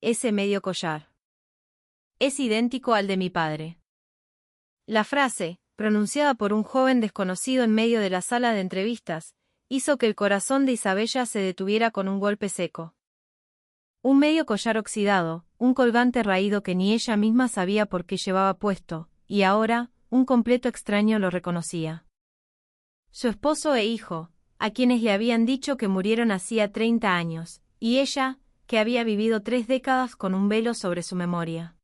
ese medio collar. Es idéntico al de mi padre. La frase, pronunciada por un joven desconocido en medio de la sala de entrevistas, hizo que el corazón de Isabella se detuviera con un golpe seco. Un medio collar oxidado, un colgante raído que ni ella misma sabía por qué llevaba puesto, y ahora, un completo extraño lo reconocía. Su esposo e hijo, a quienes le habían dicho que murieron hacía 30 años, y ella, que había vivido 3 décadas con un velo sobre su memoria.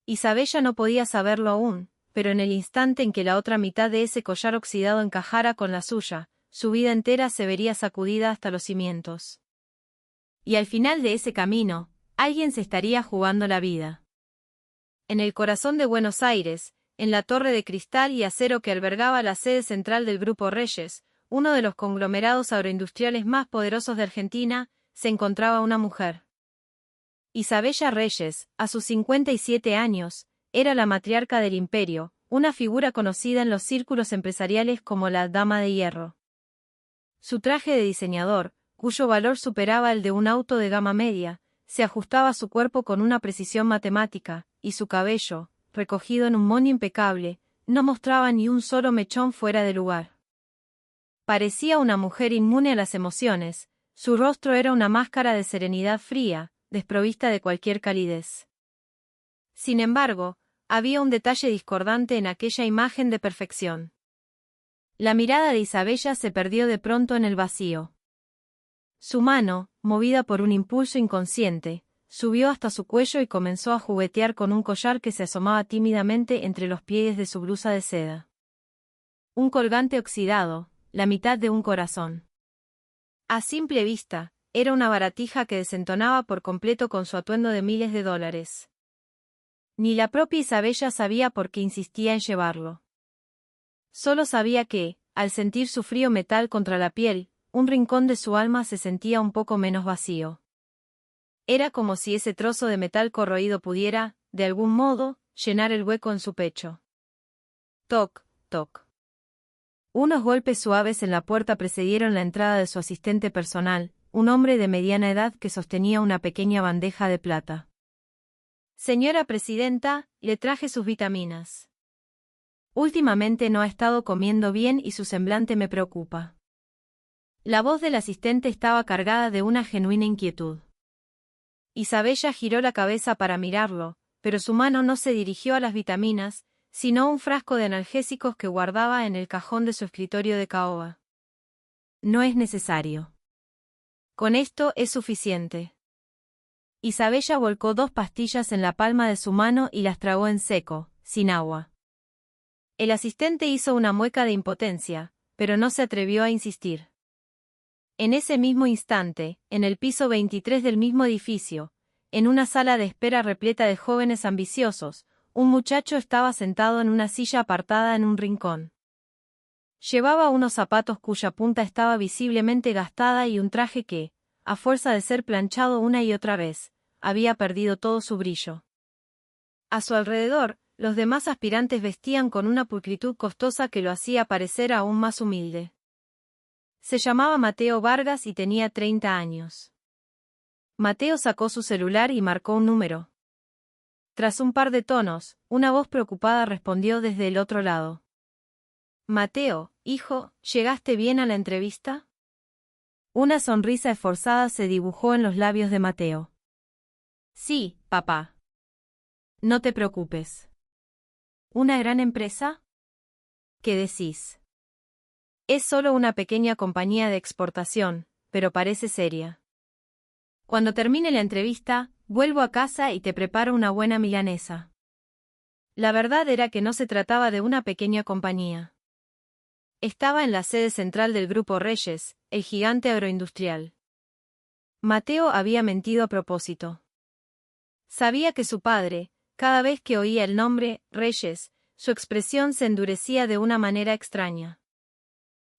Isabella no podía saberlo aún, pero en el instante en que la otra mitad de ese collar oxidado encajara con la suya, su vida entera se vería sacudida hasta los cimientos. Y al final de ese camino, alguien se estaría jugando la vida. En el corazón de Buenos Aires, en la torre de cristal y acero que albergaba la sede central del Grupo Reyes, uno de los conglomerados agroindustriales más poderosos de Argentina, se encontraba una mujer. Isabella Reyes, a sus 57 años, era la matriarca del imperio, una figura conocida en los círculos empresariales como la Dama de Hierro. Su traje de diseñador, cuyo valor superaba el de un auto de gama media, se ajustaba a su cuerpo con una precisión matemática, y su cabello, recogido en un moño impecable, no mostraba ni un solo mechón fuera de lugar. Parecía una mujer inmune a las emociones, su rostro era una máscara de serenidad fría, desprovista de cualquier calidez. Sin embargo, había un detalle discordante en aquella imagen de perfección. La mirada de Isabella se perdió de pronto en el vacío. Su mano, movida por un impulso inconsciente, subió hasta su cuello y comenzó a juguetear con un collar que se asomaba tímidamente entre los pliegues de su blusa de seda. Un colgante oxidado, la mitad de un corazón. A simple vista, era una baratija que desentonaba por completo con su atuendo de miles de dólares. Ni la propia Isabella sabía por qué insistía en llevarlo. Solo sabía que, al sentir su frío metal contra la piel, un rincón de su alma se sentía un poco menos vacío. Era como si ese trozo de metal corroído pudiera, de algún modo, llenar el hueco en su pecho. Toc, toc. Unos golpes suaves en la puerta precedieron la entrada de su asistente personal, un hombre de mediana edad que sostenía una pequeña bandeja de plata. Señora presidenta, le traje sus vitaminas. Últimamente no ha estado comiendo bien y su semblante me preocupa. La voz del asistente estaba cargada de una genuina inquietud. Isabella giró la cabeza para mirarlo, pero su mano no se dirigió a las vitaminas, sino a un frasco de analgésicos que guardaba en el cajón de su escritorio de caoba. No es necesario. Con esto es suficiente. Isabella volcó 2 pastillas en la palma de su mano y las tragó en seco, sin agua. El asistente hizo una mueca de impotencia, pero no se atrevió a insistir. En ese mismo instante, en el piso 23 del mismo edificio, en una sala de espera repleta de jóvenes ambiciosos, un muchacho estaba sentado en una silla apartada en un rincón. Llevaba unos zapatos cuya punta estaba visiblemente gastada y un traje que, a fuerza de ser planchado una y otra vez, había perdido todo su brillo. A su alrededor, los demás aspirantes vestían con una pulcritud costosa que lo hacía parecer aún más humilde. Se llamaba Mateo Vargas y tenía 30 años. Mateo sacó su celular y marcó un número. Tras un par de tonos, una voz preocupada respondió desde el otro lado. Mateo, hijo, ¿llegaste bien a la entrevista? Una sonrisa esforzada se dibujó en los labios de Mateo. Sí, papá. No te preocupes. ¿Una gran empresa? ¿Qué decís? Es solo una pequeña compañía de exportación, pero parece seria. Cuando termine la entrevista, vuelvo a casa y te preparo una buena milanesa. La verdad era que no se trataba de una pequeña compañía. Estaba en la sede central del Grupo Reyes, el gigante agroindustrial. Mateo había mentido a propósito. Sabía que su padre, cada vez que oía el nombre, Reyes, su expresión se endurecía de una manera extraña.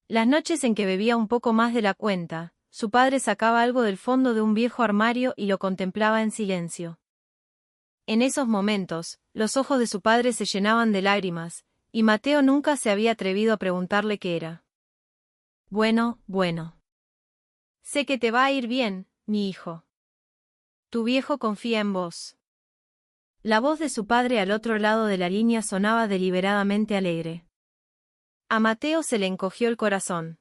Las noches en que bebía un poco más de la cuenta, su padre sacaba algo del fondo de un viejo armario y lo contemplaba en silencio. En esos momentos, los ojos de su padre se llenaban de lágrimas, y Mateo nunca se había atrevido a preguntarle qué era. Bueno. Sé que te va a ir bien, mi hijo. Tu viejo confía en vos. La voz de su padre al otro lado de la línea sonaba deliberadamente alegre. A Mateo se le encogió el corazón.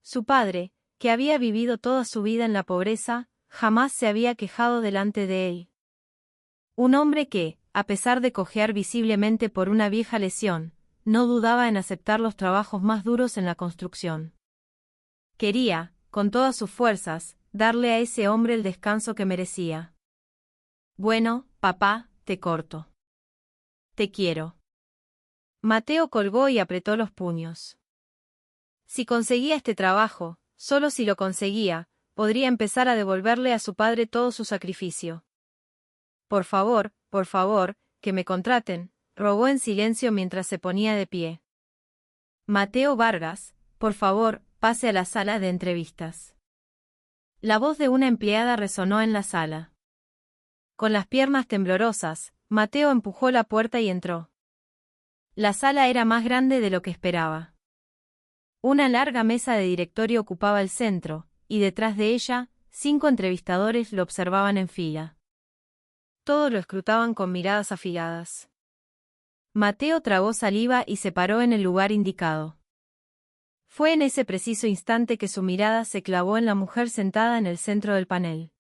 Su padre, que había vivido toda su vida en la pobreza, jamás se había quejado delante de él. Un hombre que, a pesar de cojear visiblemente por una vieja lesión, no dudaba en aceptar los trabajos más duros en la construcción. Quería, con todas sus fuerzas, darle a ese hombre el descanso que merecía. Bueno, papá, te corto. Te quiero. Mateo colgó y apretó los puños. Si conseguía este trabajo, solo si lo conseguía, podría empezar a devolverle a su padre todo su sacrificio. Por favor, que me contraten, rogó en silencio mientras se ponía de pie. Mateo Vargas, por favor, pase a la sala de entrevistas. La voz de una empleada resonó en la sala. Con las piernas temblorosas, Mateo empujó la puerta y entró. La sala era más grande de lo que esperaba. Una larga mesa de directorio ocupaba el centro, y detrás de ella, 5 entrevistadores lo observaban en fila. Todos lo escrutaban con miradas afiladas. Mateo tragó saliva y se paró en el lugar indicado. Fue en ese preciso instante que su mirada se clavó en la mujer sentada en el centro del panel.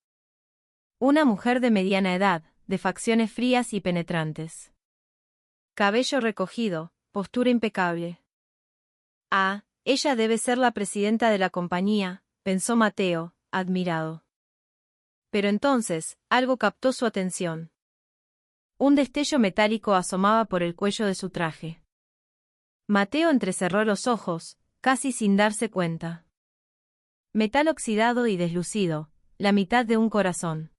Una mujer de mediana edad, de facciones frías y penetrantes. Cabello recogido, postura impecable. Ah, ella debe ser la presidenta de la compañía, pensó Mateo, admirado. Pero entonces, algo captó su atención. Un destello metálico asomaba por el cuello de su traje. Mateo entrecerró los ojos, casi sin darse cuenta. Metal oxidado y deslucido, la mitad de un corazón.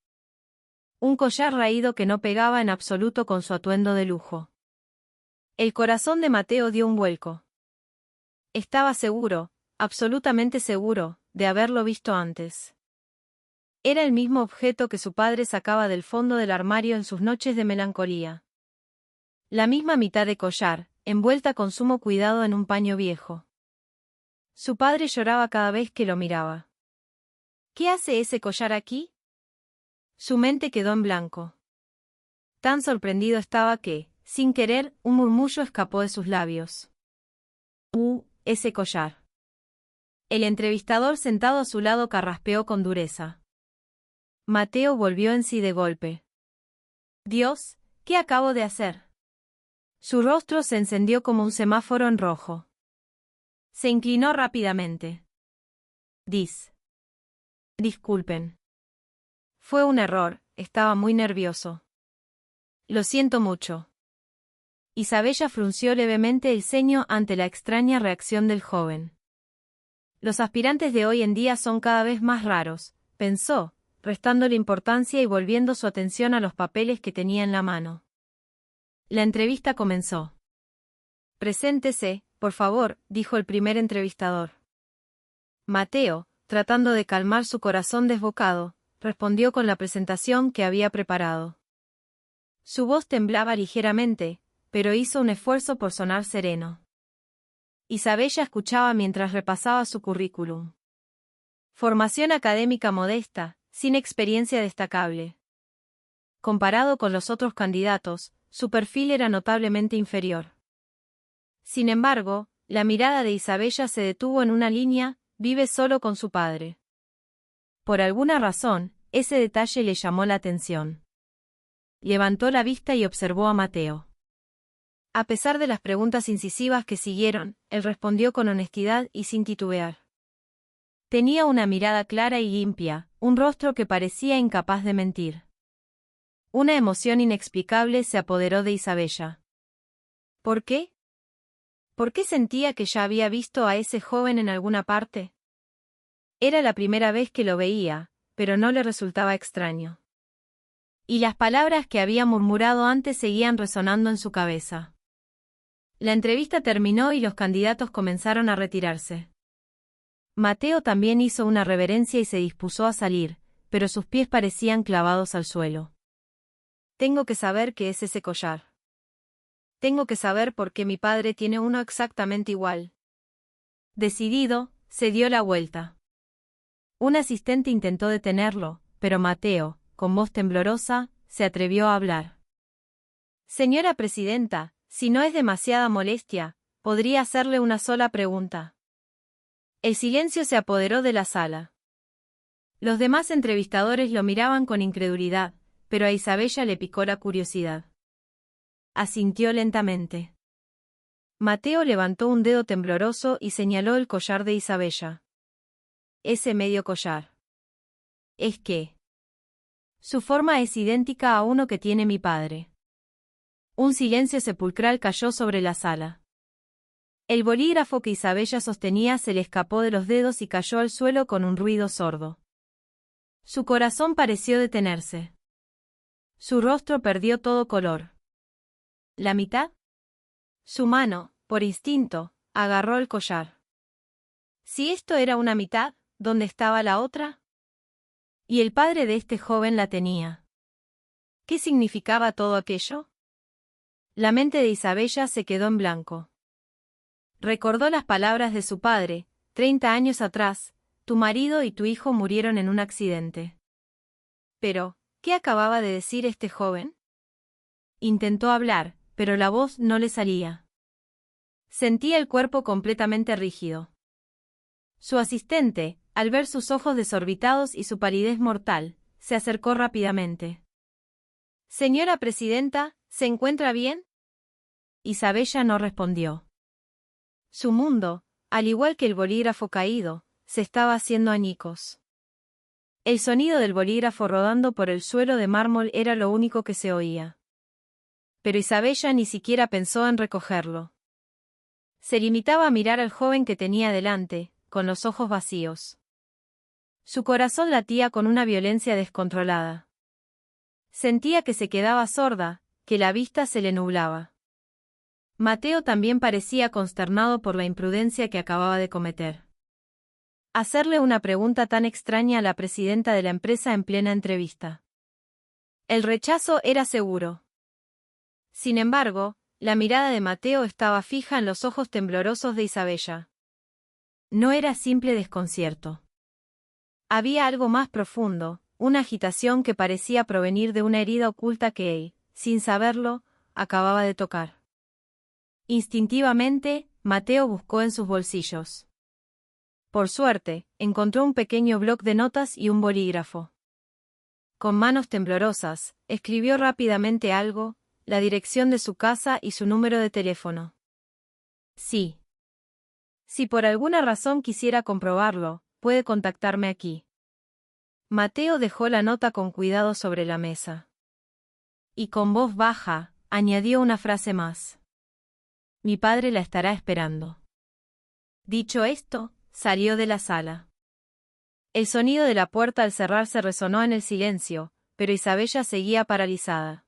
Un collar raído que no pegaba en absoluto con su atuendo de lujo. El corazón de Mateo dio un vuelco. Estaba seguro, absolutamente seguro, de haberlo visto antes. Era el mismo objeto que su padre sacaba del fondo del armario en sus noches de melancolía. La misma mitad de collar, envuelta con sumo cuidado en un paño viejo. Su padre lloraba cada vez que lo miraba. ¿Qué hace ese collar aquí? Su mente quedó en blanco. Tan sorprendido estaba que, sin querer, un murmullo escapó de sus labios. Ese collar. El entrevistador sentado a su lado carraspeó con dureza. Mateo volvió en sí de golpe. Dios, ¿qué acabo de hacer? Su rostro se encendió como un semáforo en rojo. Se inclinó rápidamente. Disculpen. Fue un error, estaba muy nervioso. Lo siento mucho. Isabella frunció levemente el ceño ante la extraña reacción del joven. Los aspirantes de hoy en día son cada vez más raros, pensó, restándole importancia y volviendo su atención a los papeles que tenía en la mano. La entrevista comenzó. Preséntese, por favor, dijo el primer entrevistador. Mateo, tratando de calmar su corazón desbocado, respondió con la presentación que había preparado. Su voz temblaba ligeramente, pero hizo un esfuerzo por sonar sereno. Isabella escuchaba mientras repasaba su currículum. Formación académica modesta, sin experiencia destacable. Comparado con los otros candidatos, su perfil era notablemente inferior. Sin embargo, la mirada de Isabella se detuvo en una línea, vive solo con su padre. Por alguna razón, ese detalle le llamó la atención. Levantó la vista y observó a Mateo. A pesar de las preguntas incisivas que siguieron, él respondió con honestidad y sin titubear. Tenía una mirada clara y limpia, un rostro que parecía incapaz de mentir. Una emoción inexplicable se apoderó de Isabella. ¿Por qué? ¿Por qué sentía que ya había visto a ese joven en alguna parte? Era la primera vez que lo veía, pero no le resultaba extraño. Y las palabras que había murmurado antes seguían resonando en su cabeza. La entrevista terminó y los candidatos comenzaron a retirarse. Mateo también hizo una reverencia y se dispuso a salir, pero sus pies parecían clavados al suelo. Tengo que saber qué es ese collar. Tengo que saber por qué mi padre tiene uno exactamente igual. Decidido, se dio la vuelta. Un asistente intentó detenerlo, pero Mateo, con voz temblorosa, se atrevió a hablar. Señora presidenta, si no es demasiada molestia, podría hacerle una sola pregunta. El silencio se apoderó de la sala. Los demás entrevistadores lo miraban con incredulidad, pero a Isabella le picó la curiosidad. Asintió lentamente. Mateo levantó un dedo tembloroso y señaló el collar de Isabella. Ese medio collar. ¿Es qué? Su forma es idéntica a uno que tiene mi padre. Un silencio sepulcral cayó sobre la sala. El bolígrafo que Isabella sostenía se le escapó de los dedos y cayó al suelo con un ruido sordo. Su corazón pareció detenerse. Su rostro perdió todo color. ¿La mitad? Su mano, por instinto, agarró el collar. Si esto era una mitad, ¿dónde estaba la otra? Y el padre de este joven la tenía. ¿Qué significaba todo aquello? La mente de Isabella se quedó en blanco. Recordó las palabras de su padre: 30 años atrás, tu marido y tu hijo murieron en un accidente. Pero, ¿qué acababa de decir este joven? Intentó hablar, pero la voz no le salía. Sentía el cuerpo completamente rígido. Su asistente, al ver sus ojos desorbitados y su palidez mortal, se acercó rápidamente. Señora presidenta, ¿se encuentra bien? Isabella no respondió. Su mundo, al igual que el bolígrafo caído, se estaba haciendo añicos. El sonido del bolígrafo rodando por el suelo de mármol era lo único que se oía. Pero Isabella ni siquiera pensó en recogerlo. Se limitaba a mirar al joven que tenía delante, con los ojos vacíos. Su corazón latía con una violencia descontrolada. Sentía que se quedaba sorda, que la vista se le nublaba. Mateo también parecía consternado por la imprudencia que acababa de cometer. Hacerle una pregunta tan extraña a la presidenta de la empresa en plena entrevista. El rechazo era seguro. Sin embargo, la mirada de Mateo estaba fija en los ojos temblorosos de Isabella. No era simple desconcierto. Había algo más profundo, una agitación que parecía provenir de una herida oculta que él, sin saberlo, acababa de tocar. Instintivamente, Mateo buscó en sus bolsillos. Por suerte, encontró un pequeño bloc de notas y un bolígrafo. Con manos temblorosas, escribió rápidamente algo, la dirección de su casa y su número de teléfono. Sí. Si por alguna razón quisiera comprobarlo, puede contactarme aquí. Mateo dejó la nota con cuidado sobre la mesa. Y con voz baja, añadió una frase más. Mi padre la estará esperando. Dicho esto, salió de la sala. El sonido de la puerta al cerrarse resonó en el silencio, pero Isabella seguía paralizada.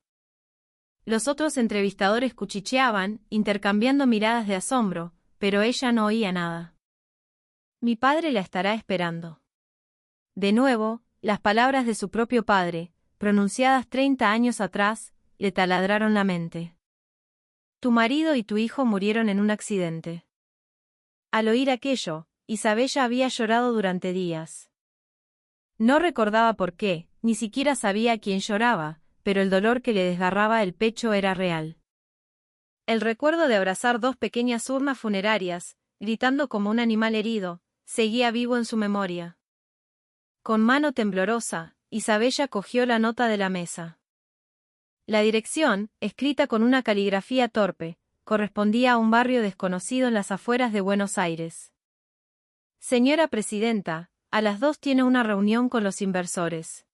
Los otros entrevistadores cuchicheaban, intercambiando miradas de asombro, pero ella no oía nada. Mi padre la estará esperando. De nuevo, las palabras de su propio padre, pronunciadas 30 años atrás, le taladraron la mente. Tu marido y tu hijo murieron en un accidente. Al oír aquello, Isabella había llorado durante días. No recordaba por qué, ni siquiera sabía a quién lloraba, pero el dolor que le desgarraba el pecho era real. El recuerdo de abrazar dos pequeñas urnas funerarias, gritando como un animal herido, seguía vivo en su memoria. Con mano temblorosa, Isabella cogió la nota de la mesa. La dirección, escrita con una caligrafía torpe, correspondía a un barrio desconocido en las afueras de Buenos Aires. Señora presidenta, a las 2 tiene una reunión con los inversores.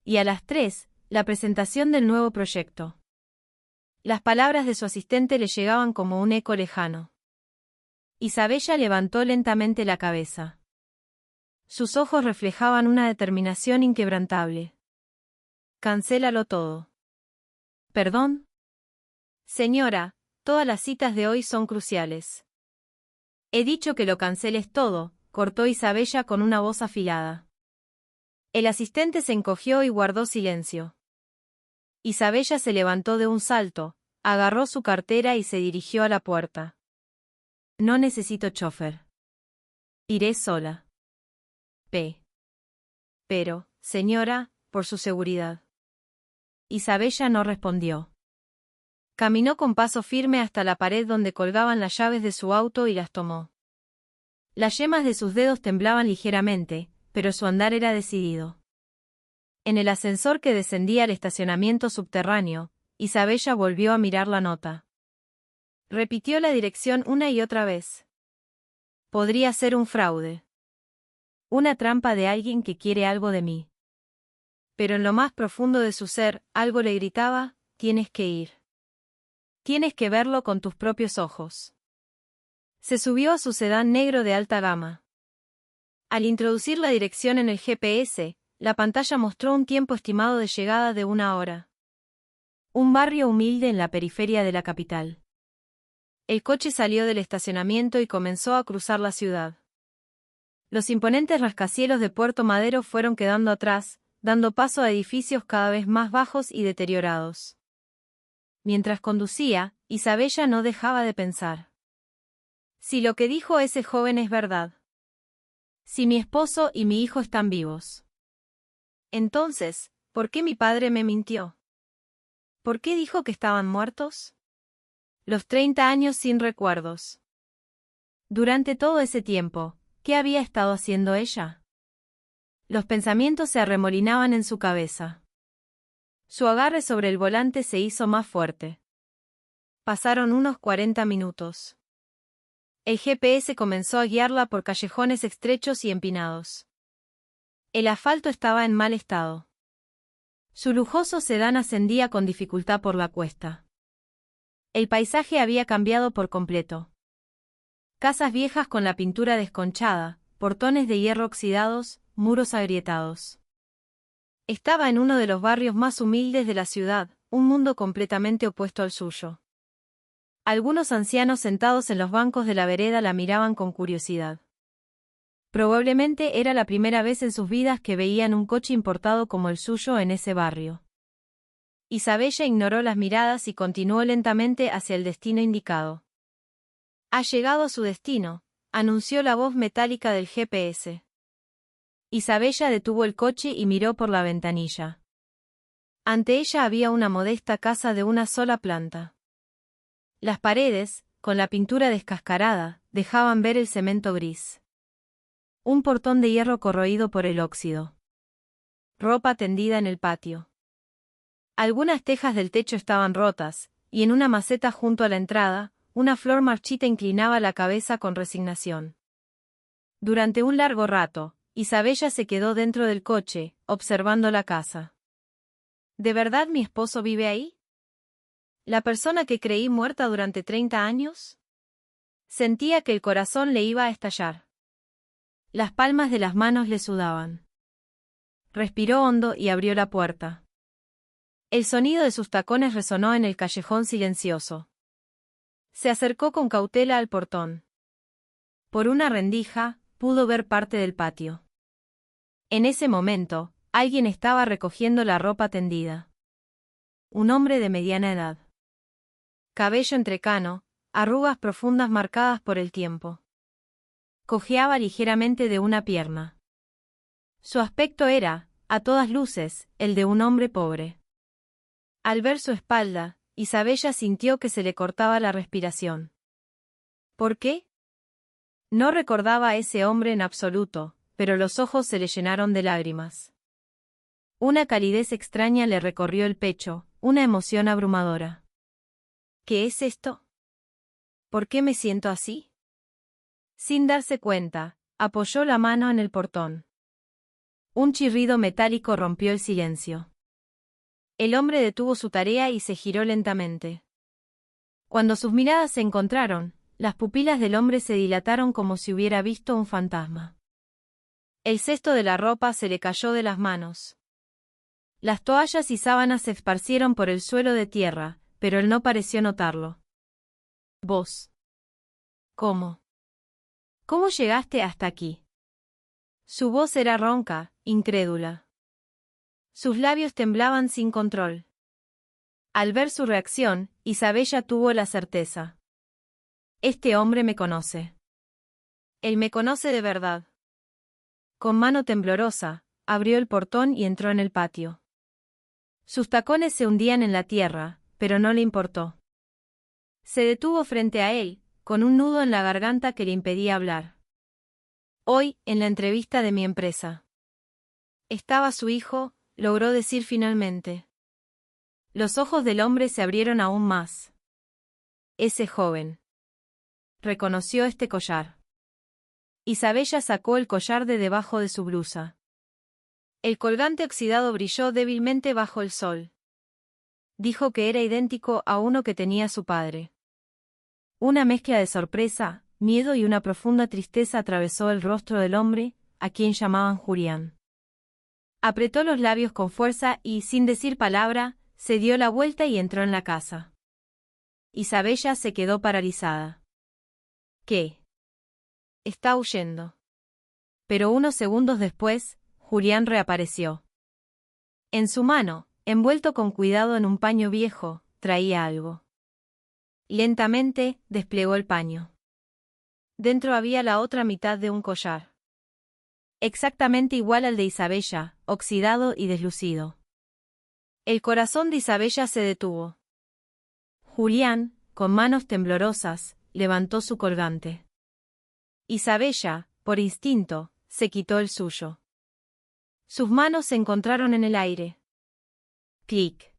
Y a las 3, la presentación del nuevo proyecto. Las palabras de su asistente le llegaban como un eco lejano. Isabella levantó lentamente la cabeza. Sus ojos reflejaban una determinación inquebrantable. Cancélalo todo. ¿Perdón? Señora, todas las citas de hoy son cruciales. He dicho que lo canceles todo, cortó Isabella con una voz afilada. El asistente se encogió y guardó silencio. Isabella se levantó de un salto, agarró su cartera y se dirigió a la puerta. No necesito chofer. Iré sola. Pero, señora, por su seguridad. Isabella no respondió. Caminó con paso firme hasta la pared donde colgaban las llaves de su auto y las tomó. Las yemas de sus dedos temblaban ligeramente, pero su andar era decidido. En el ascensor que descendía al estacionamiento subterráneo, Isabella volvió a mirar la nota. Repitió la dirección una y otra vez. Podría ser un fraude. Una trampa de alguien que quiere algo de mí. Pero en lo más profundo de su ser, algo le gritaba: tienes que ir. Tienes que verlo con tus propios ojos. Se subió a su sedán negro de alta gama. Al introducir la dirección en el GPS, la pantalla mostró un tiempo estimado de llegada de 1 hora. Un barrio humilde en la periferia de la capital. El coche salió del estacionamiento y comenzó a cruzar la ciudad. Los imponentes rascacielos de Puerto Madero fueron quedando atrás, dando paso a edificios cada vez más bajos y deteriorados. Mientras conducía, Isabella no dejaba de pensar. Si lo que dijo ese joven es verdad. Si mi esposo y mi hijo están vivos. Entonces, ¿por qué mi padre me mintió? ¿Por qué dijo que estaban muertos? Los 30 años sin recuerdos. Durante todo ese tiempo, ¿qué había estado haciendo ella? Los pensamientos se arremolinaban en su cabeza. Su agarre sobre el volante se hizo más fuerte. Pasaron unos 40 minutos. El GPS comenzó a guiarla por callejones estrechos y empinados. El asfalto estaba en mal estado. Su lujoso sedán ascendía con dificultad por la cuesta. El paisaje había cambiado por completo. Casas viejas con la pintura desconchada, portones de hierro oxidados, muros agrietados. Estaba en uno de los barrios más humildes de la ciudad, un mundo completamente opuesto al suyo. Algunos ancianos sentados en los bancos de la vereda la miraban con curiosidad. Probablemente era la primera vez en sus vidas que veían un coche importado como el suyo en ese barrio. Isabella ignoró las miradas y continuó lentamente hacia el destino indicado. Ha llegado a su destino, anunció la voz metálica del GPS. Isabella detuvo el coche y miró por la ventanilla. Ante ella había una modesta casa de una sola planta. Las paredes, con la pintura descascarada, dejaban ver el cemento gris. Un portón de hierro corroído por el óxido. Ropa tendida en el patio. Algunas tejas del techo estaban rotas, y en una maceta junto a la entrada, una flor marchita inclinaba la cabeza con resignación. Durante un largo rato, Isabella se quedó dentro del coche, observando la casa. ¿De verdad mi esposo vive ahí? ¿La persona que creí muerta durante 30 años? Sentía que el corazón le iba a estallar. Las palmas de las manos le sudaban. Respiró hondo y abrió la puerta. El sonido de sus tacones resonó en el callejón silencioso. Se acercó con cautela al portón. Por una rendija, pudo ver parte del patio. En ese momento, alguien estaba recogiendo la ropa tendida. Un hombre de mediana edad. Cabello entrecano, arrugas profundas marcadas por el tiempo. Cojeaba ligeramente de una pierna. Su aspecto era, a todas luces, el de un hombre pobre. Al ver su espalda, Isabella sintió que se le cortaba la respiración. ¿Por qué? No recordaba a ese hombre en absoluto, pero los ojos se le llenaron de lágrimas. Una calidez extraña le recorrió el pecho, una emoción abrumadora. ¿Qué es esto? ¿Por qué me siento así? Sin darse cuenta, apoyó la mano en el portón. Un chirrido metálico rompió el silencio. El hombre detuvo su tarea y se giró lentamente. Cuando sus miradas se encontraron, las pupilas del hombre se dilataron como si hubiera visto un fantasma. El cesto de la ropa se le cayó de las manos. Las toallas y sábanas se esparcieron por el suelo de tierra, pero él no pareció notarlo. ¿Vos? ¿Cómo? ¿Cómo llegaste hasta aquí? Su voz era ronca, incrédula. Sus labios temblaban sin control. Al ver su reacción, Isabella tuvo la certeza. Este hombre me conoce. Él me conoce de verdad. Con mano temblorosa, abrió el portón y entró en el patio. Sus tacones se hundían en la tierra, pero no le importó. Se detuvo frente a él, con un nudo en la garganta que le impedía hablar. Hoy, en la entrevista de mi empresa. Estaba su hijo, logró decir finalmente. Los ojos del hombre se abrieron aún más. Ese joven. Reconoció este collar. Isabella sacó el collar de debajo de su blusa. El colgante oxidado brilló débilmente bajo el sol. Dijo que era idéntico a uno que tenía su padre. Una mezcla de sorpresa, miedo y una profunda tristeza atravesó el rostro del hombre, a quien llamaban Julián. Apretó los labios con fuerza y, sin decir palabra, se dio la vuelta y entró en la casa. Isabella se quedó paralizada. ¿Qué? Está huyendo. Pero unos segundos después, Julián reapareció. En su mano, envuelto con cuidado en un paño viejo, traía algo. Lentamente, desplegó el paño. Dentro había la otra mitad de un collar. Exactamente igual al de Isabella, oxidado y deslucido. El corazón de Isabella se detuvo. Julián, con manos temblorosas, levantó su colgante. Isabella, por instinto, se quitó el suyo. Sus manos se encontraron en el aire. Clic.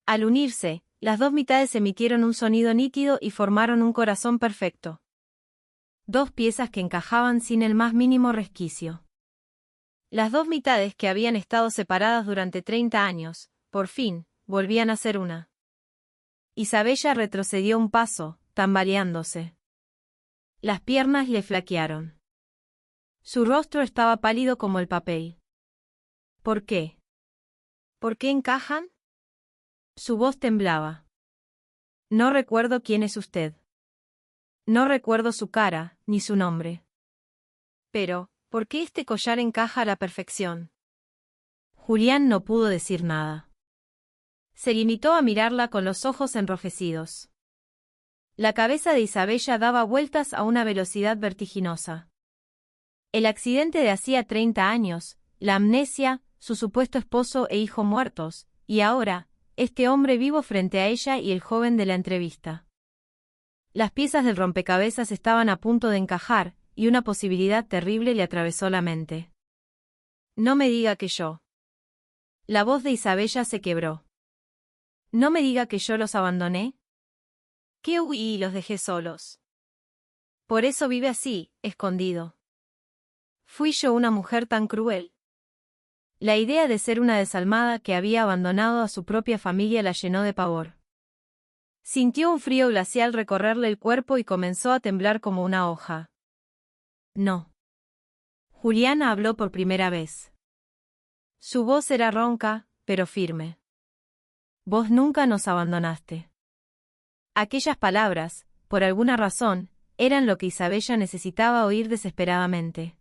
Al unirse, las dos mitades emitieron un sonido nítido y formaron un corazón perfecto. Dos piezas que encajaban sin el más mínimo resquicio. Las dos mitades que habían estado separadas durante 30 años, por fin, volvían a ser una. Isabella retrocedió un paso, tambaleándose. Las piernas le flaquearon. Su rostro estaba pálido como el papel. ¿Por qué? ¿Por qué encajan? Su voz temblaba. No recuerdo quién es usted. No recuerdo su cara, ni su nombre. Pero, ¿por qué este collar encaja a la perfección? Julián no pudo decir nada. Se limitó a mirarla con los ojos enrojecidos. La cabeza de Isabella daba vueltas a una velocidad vertiginosa. El accidente de hacía 30 años, la amnesia, su supuesto esposo e hijo muertos, y ahora, este hombre vivo frente a ella y el joven de la entrevista. Las piezas del rompecabezas estaban a punto de encajar, y una posibilidad terrible le atravesó la mente. No me diga que yo. La voz de Isabella se quebró. No me diga que yo los abandoné. Que huí y los dejé solos. Por eso vive así, escondido. ¿Fui yo una mujer tan cruel? La idea de ser una desalmada que había abandonado a su propia familia la llenó de pavor. Sintió un frío glacial recorrerle el cuerpo y comenzó a temblar como una hoja. No. Juliana habló por primera vez. Su voz era ronca, pero firme. Vos nunca nos abandonaste. Aquellas palabras, por alguna razón, eran lo que Isabella necesitaba oír desesperadamente.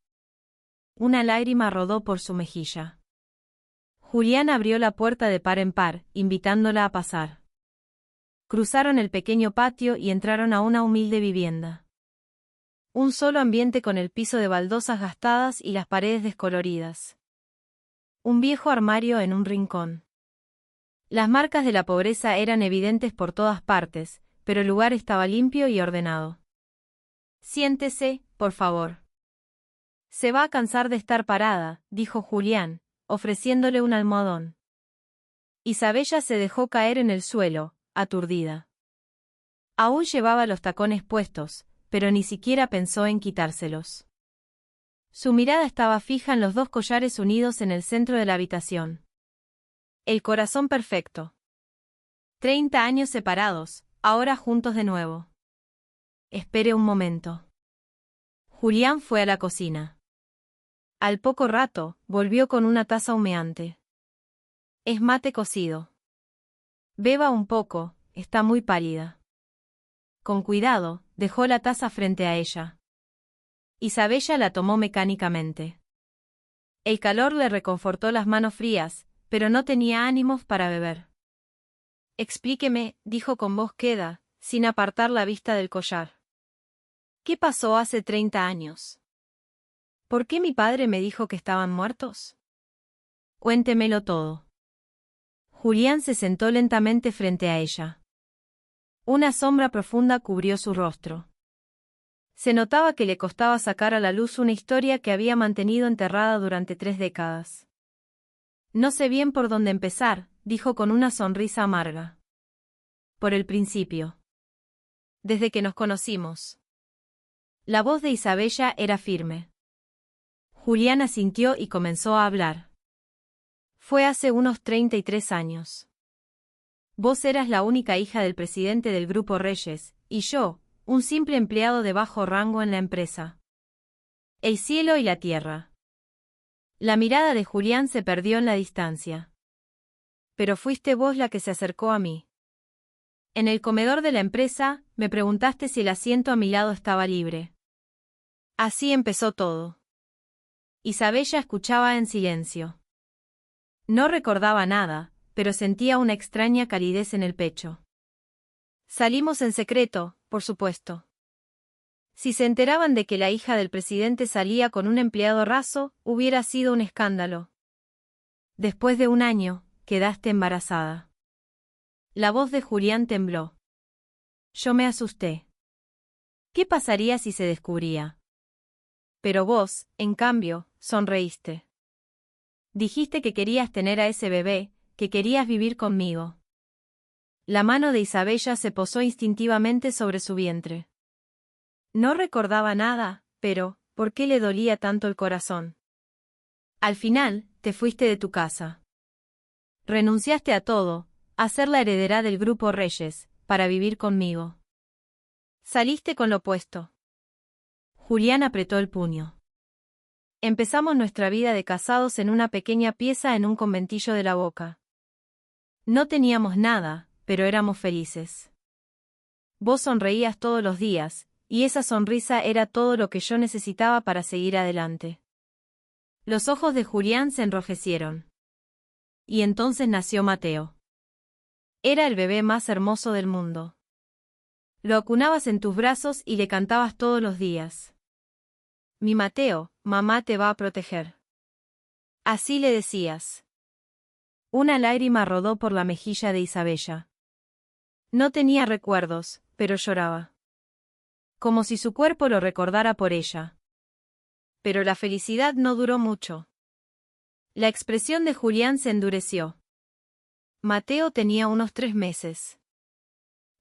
Una lágrima rodó por su mejilla. Julián abrió la puerta de par en par, invitándola a pasar. Cruzaron el pequeño patio y entraron a una humilde vivienda. Un solo ambiente con el piso de baldosas gastadas y las paredes descoloridas. Un viejo armario en un rincón. Las marcas de la pobreza eran evidentes por todas partes, pero el lugar estaba limpio y ordenado. Siéntese, por favor. Se va a cansar de estar parada, dijo Julián, ofreciéndole un almohadón. Isabella se dejó caer en el suelo, aturdida. Aún llevaba los tacones puestos, pero ni siquiera pensó en quitárselos. Su mirada estaba fija en los dos collares unidos en el centro de la habitación. El corazón perfecto. 30 años separados, ahora juntos de nuevo. Espere un momento. Julián fue a la cocina. Al poco rato, volvió con una taza humeante. Es mate cocido. Beba un poco, está muy pálida. Con cuidado, dejó la taza frente a ella. Isabella la tomó mecánicamente. El calor le reconfortó las manos frías, pero no tenía ánimos para beber. Explíqueme, dijo con voz queda, sin apartar la vista del collar. ¿Qué pasó hace 30 años? ¿Por qué mi padre me dijo que estaban muertos? Cuéntemelo todo. Julián se sentó lentamente frente a ella. Una sombra profunda cubrió su rostro. Se notaba que le costaba sacar a la luz una historia que había mantenido enterrada durante 3 décadas. No sé bien por dónde empezar, dijo con una sonrisa amarga. Por el principio. Desde que nos conocimos. La voz de Isabella era firme. Julián asintió y comenzó a hablar. Fue hace unos 33 años. Vos eras la única hija del presidente del Grupo Reyes, y yo, un simple empleado de bajo rango en la empresa. El cielo y la tierra. La mirada de Julián se perdió en la distancia. Pero fuiste vos la que se acercó a mí. En el comedor de la empresa, me preguntaste si el asiento a mi lado estaba libre. Así empezó todo. Isabella escuchaba en silencio. No recordaba nada, pero sentía una extraña calidez en el pecho. Salimos en secreto, por supuesto. Si se enteraban de que la hija del presidente salía con un empleado raso, hubiera sido un escándalo. Después de un año, quedaste embarazada. La voz de Julián tembló. Yo me asusté. ¿Qué pasaría si se descubría? Pero vos, en cambio, sonreíste. Dijiste que querías tener a ese bebé, que querías vivir conmigo. La mano de Isabella se posó instintivamente sobre su vientre. No recordaba nada, pero, ¿por qué le dolía tanto el corazón? Al final, te fuiste de tu casa. Renunciaste a todo, a ser la heredera del Grupo Reyes, para vivir conmigo. Saliste con lo opuesto. Julián apretó el puño. Empezamos nuestra vida de casados en una pequeña pieza en un conventillo de la Boca. No teníamos nada, pero éramos felices. Vos sonreías todos los días, y esa sonrisa era todo lo que yo necesitaba para seguir adelante. Los ojos de Julián se enrojecieron. Y entonces nació Mateo. Era el bebé más hermoso del mundo. Lo acunabas en tus brazos y le cantabas todos los días. Mi Mateo, mamá te va a proteger. Así le decías. Una lágrima rodó por la mejilla de Isabella. No tenía recuerdos, pero lloraba. Como si su cuerpo lo recordara por ella. Pero la felicidad no duró mucho. La expresión de Julián se endureció. Mateo tenía unos 3 meses.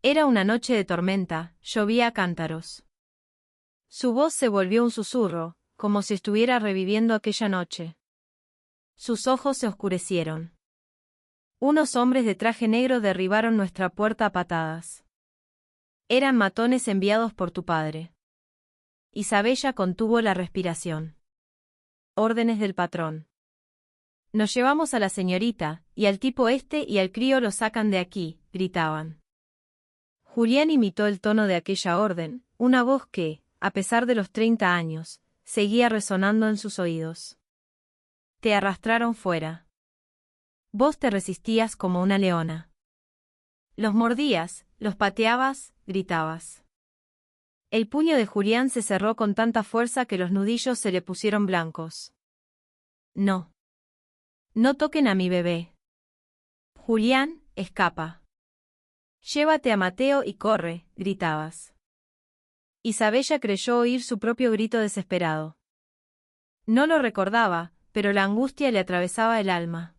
Era una noche de tormenta, llovía a cántaros. Su voz se volvió un susurro, como si estuviera reviviendo aquella noche. Sus ojos se oscurecieron. Unos hombres de traje negro derribaron nuestra puerta a patadas. Eran matones enviados por tu padre. Isabella contuvo la respiración. Órdenes del patrón. Nos llevamos a la señorita, y al tipo este y al crío lo sacan de aquí, gritaban. Julián imitó el tono de aquella orden, una voz que, a pesar de los 30 años, seguía resonando en sus oídos. Te arrastraron fuera. Vos te resistías como una leona. Los mordías, los pateabas, gritabas. El puño de Julián se cerró con tanta fuerza que los nudillos se le pusieron blancos. No. No toquen a mi bebé. Julián, escapa. Llévate a Mateo y corre, gritabas. Isabella creyó oír su propio grito desesperado. No lo recordaba, pero la angustia le atravesaba el alma.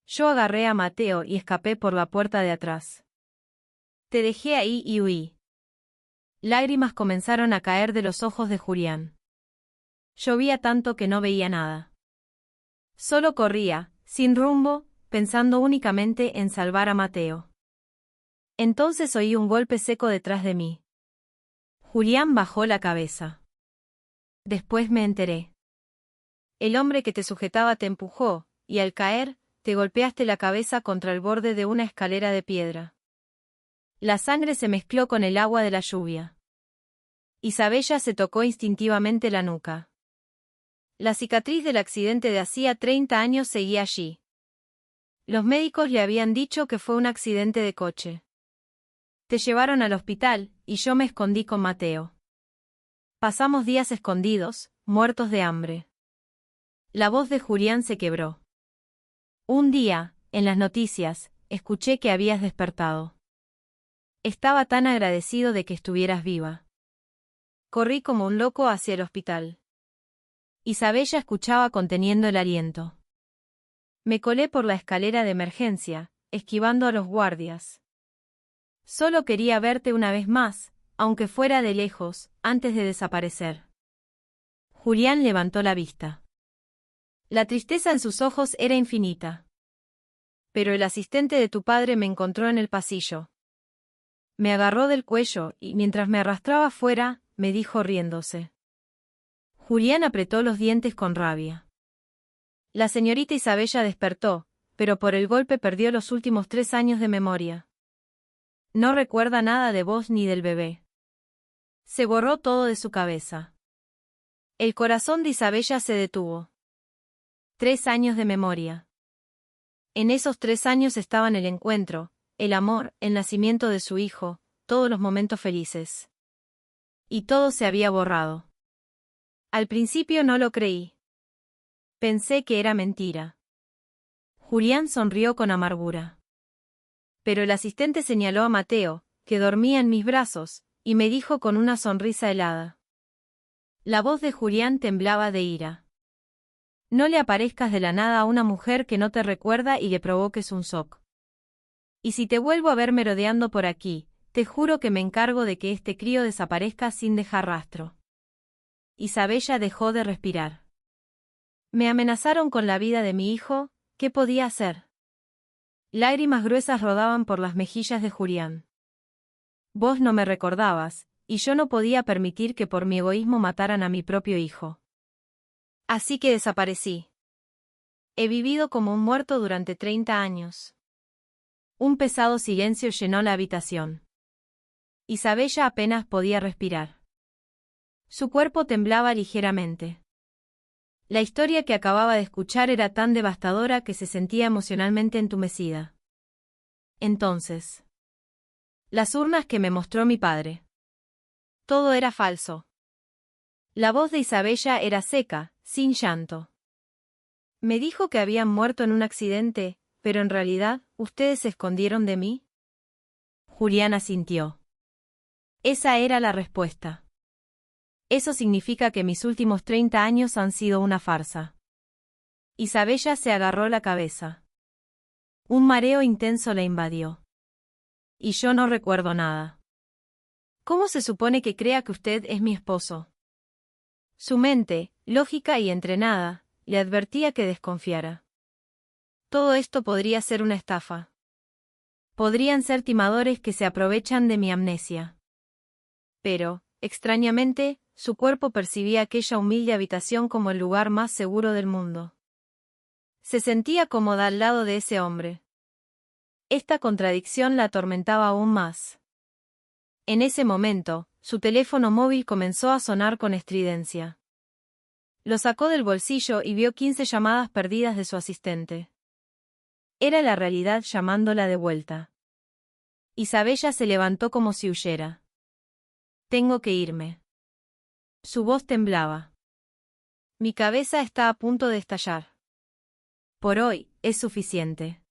Yo agarré a Mateo y escapé por la puerta de atrás. Te dejé ahí y huí. Lágrimas comenzaron a caer de los ojos de Julián. Llovía tanto que no veía nada. Solo corría, sin rumbo, pensando únicamente en salvar a Mateo. Entonces oí un golpe seco detrás de mí. Julián bajó la cabeza. Después me enteré. El hombre que te sujetaba te empujó, y al caer, te golpeaste la cabeza contra el borde de una escalera de piedra. La sangre se mezcló con el agua de la lluvia. Isabella se tocó instintivamente la nuca. La cicatriz del accidente de hacía 30 años seguía allí. Los médicos le habían dicho que fue un accidente de coche. Te llevaron al hospital, y yo me escondí con Mateo. Pasamos días escondidos, muertos de hambre. La voz de Julián se quebró. Un día, en las noticias, escuché que habías despertado. Estaba tan agradecido de que estuvieras viva. Corrí como un loco hacia el hospital. Isabella escuchaba conteniendo el aliento. Me colé por la escalera de emergencia, esquivando a los guardias. Solo quería verte una vez más, aunque fuera de lejos, antes de desaparecer. Julián levantó la vista. La tristeza en sus ojos era infinita. Pero el asistente de tu padre me encontró en el pasillo. Me agarró del cuello y, mientras me arrastraba fuera, me dijo riéndose. Julián apretó los dientes con rabia. La señorita Isabella despertó, pero por el golpe perdió los últimos 3 años de memoria. No recuerda nada de vos ni del bebé. Se borró todo de su cabeza. El corazón de Isabella se detuvo. 3 años de memoria. En esos 3 años estaban el encuentro, el amor, el nacimiento de su hijo, todos los momentos felices. Y todo se había borrado. Al principio no lo creí. Pensé que era mentira. Julián sonrió con amargura. Pero el asistente señaló a Mateo, que dormía en mis brazos, y me dijo con una sonrisa helada. La voz de Julián temblaba de ira. No le aparezcas de la nada a una mujer que no te recuerda y le provoques un shock. Y si te vuelvo a ver merodeando por aquí, te juro que me encargo de que este crío desaparezca sin dejar rastro. Isabella dejó de respirar. Me amenazaron con la vida de mi hijo, ¿qué podía hacer? Lágrimas gruesas rodaban por las mejillas de Julián. Vos no me recordabas, y yo no podía permitir que por mi egoísmo mataran a mi propio hijo. Así que desaparecí. He vivido como un muerto durante 30 años. Un pesado silencio llenó la habitación. Isabella apenas podía respirar. Su cuerpo temblaba ligeramente. La historia que acababa de escuchar era tan devastadora que se sentía emocionalmente entumecida. Entonces. Las urnas que me mostró mi padre. Todo era falso. La voz de Isabella era seca, sin llanto. Me dijo que habían muerto en un accidente, pero en realidad, ¿ustedes se escondieron de mí? Julián asintió. Esa era la respuesta. Eso significa que mis últimos 30 años han sido una farsa. Isabella se agarró la cabeza. Un mareo intenso la invadió. Y yo no recuerdo nada. ¿Cómo se supone que crea que usted es mi esposo? Su mente, lógica y entrenada, le advertía que desconfiara. Todo esto podría ser una estafa. Podrían ser timadores que se aprovechan de mi amnesia. Pero, extrañamente, su cuerpo percibía aquella humilde habitación como el lugar más seguro del mundo. Se sentía cómoda al lado de ese hombre. Esta contradicción la atormentaba aún más. En ese momento, su teléfono móvil comenzó a sonar con estridencia. Lo sacó del bolsillo y vio 15 llamadas perdidas de su asistente. Era la realidad llamándola de vuelta. Isabella se levantó como si huyera. Tengo que irme. Su voz temblaba. Mi cabeza está a punto de estallar. Por hoy, es suficiente.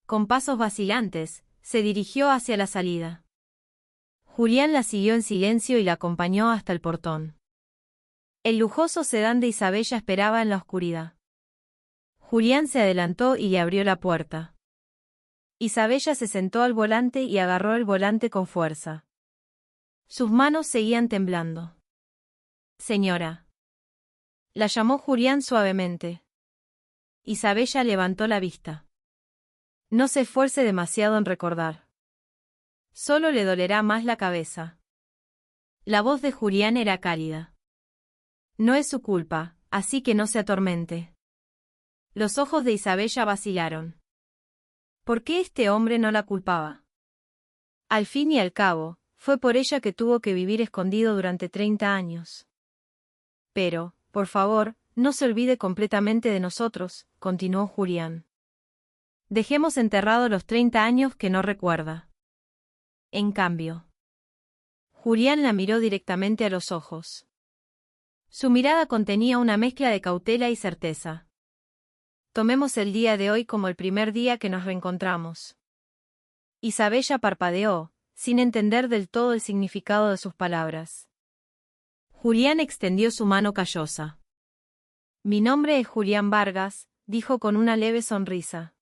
Con pasos vacilantes, se dirigió hacia la salida. Julián la siguió en silencio y la acompañó hasta el portón. El lujoso sedán de Isabella esperaba en la oscuridad. Julián se adelantó y le abrió la puerta. Isabella se sentó al volante y agarró el volante con fuerza. Sus manos seguían temblando. Señora. La llamó Julián suavemente. Isabella levantó la vista. No se esfuerce demasiado en recordar. Solo le dolerá más la cabeza. La voz de Julián era cálida. No es su culpa, así que no se atormente. Los ojos de Isabella vacilaron. ¿Por qué este hombre no la culpaba? Al fin y al cabo, fue por ella que tuvo que vivir escondido durante 30 años. Pero, por favor, no se olvide completamente de nosotros, continuó Julián. Dejemos enterrados los 30 años que no recuerda. En cambio. Julián la miró directamente a los ojos. Su mirada contenía una mezcla de cautela y certeza. Tomemos el día de hoy como el primer día que nos reencontramos. Isabella parpadeó, sin entender del todo el significado de sus palabras. Julián extendió su mano callosa. Mi nombre es Julián Vargas, dijo con una leve sonrisa.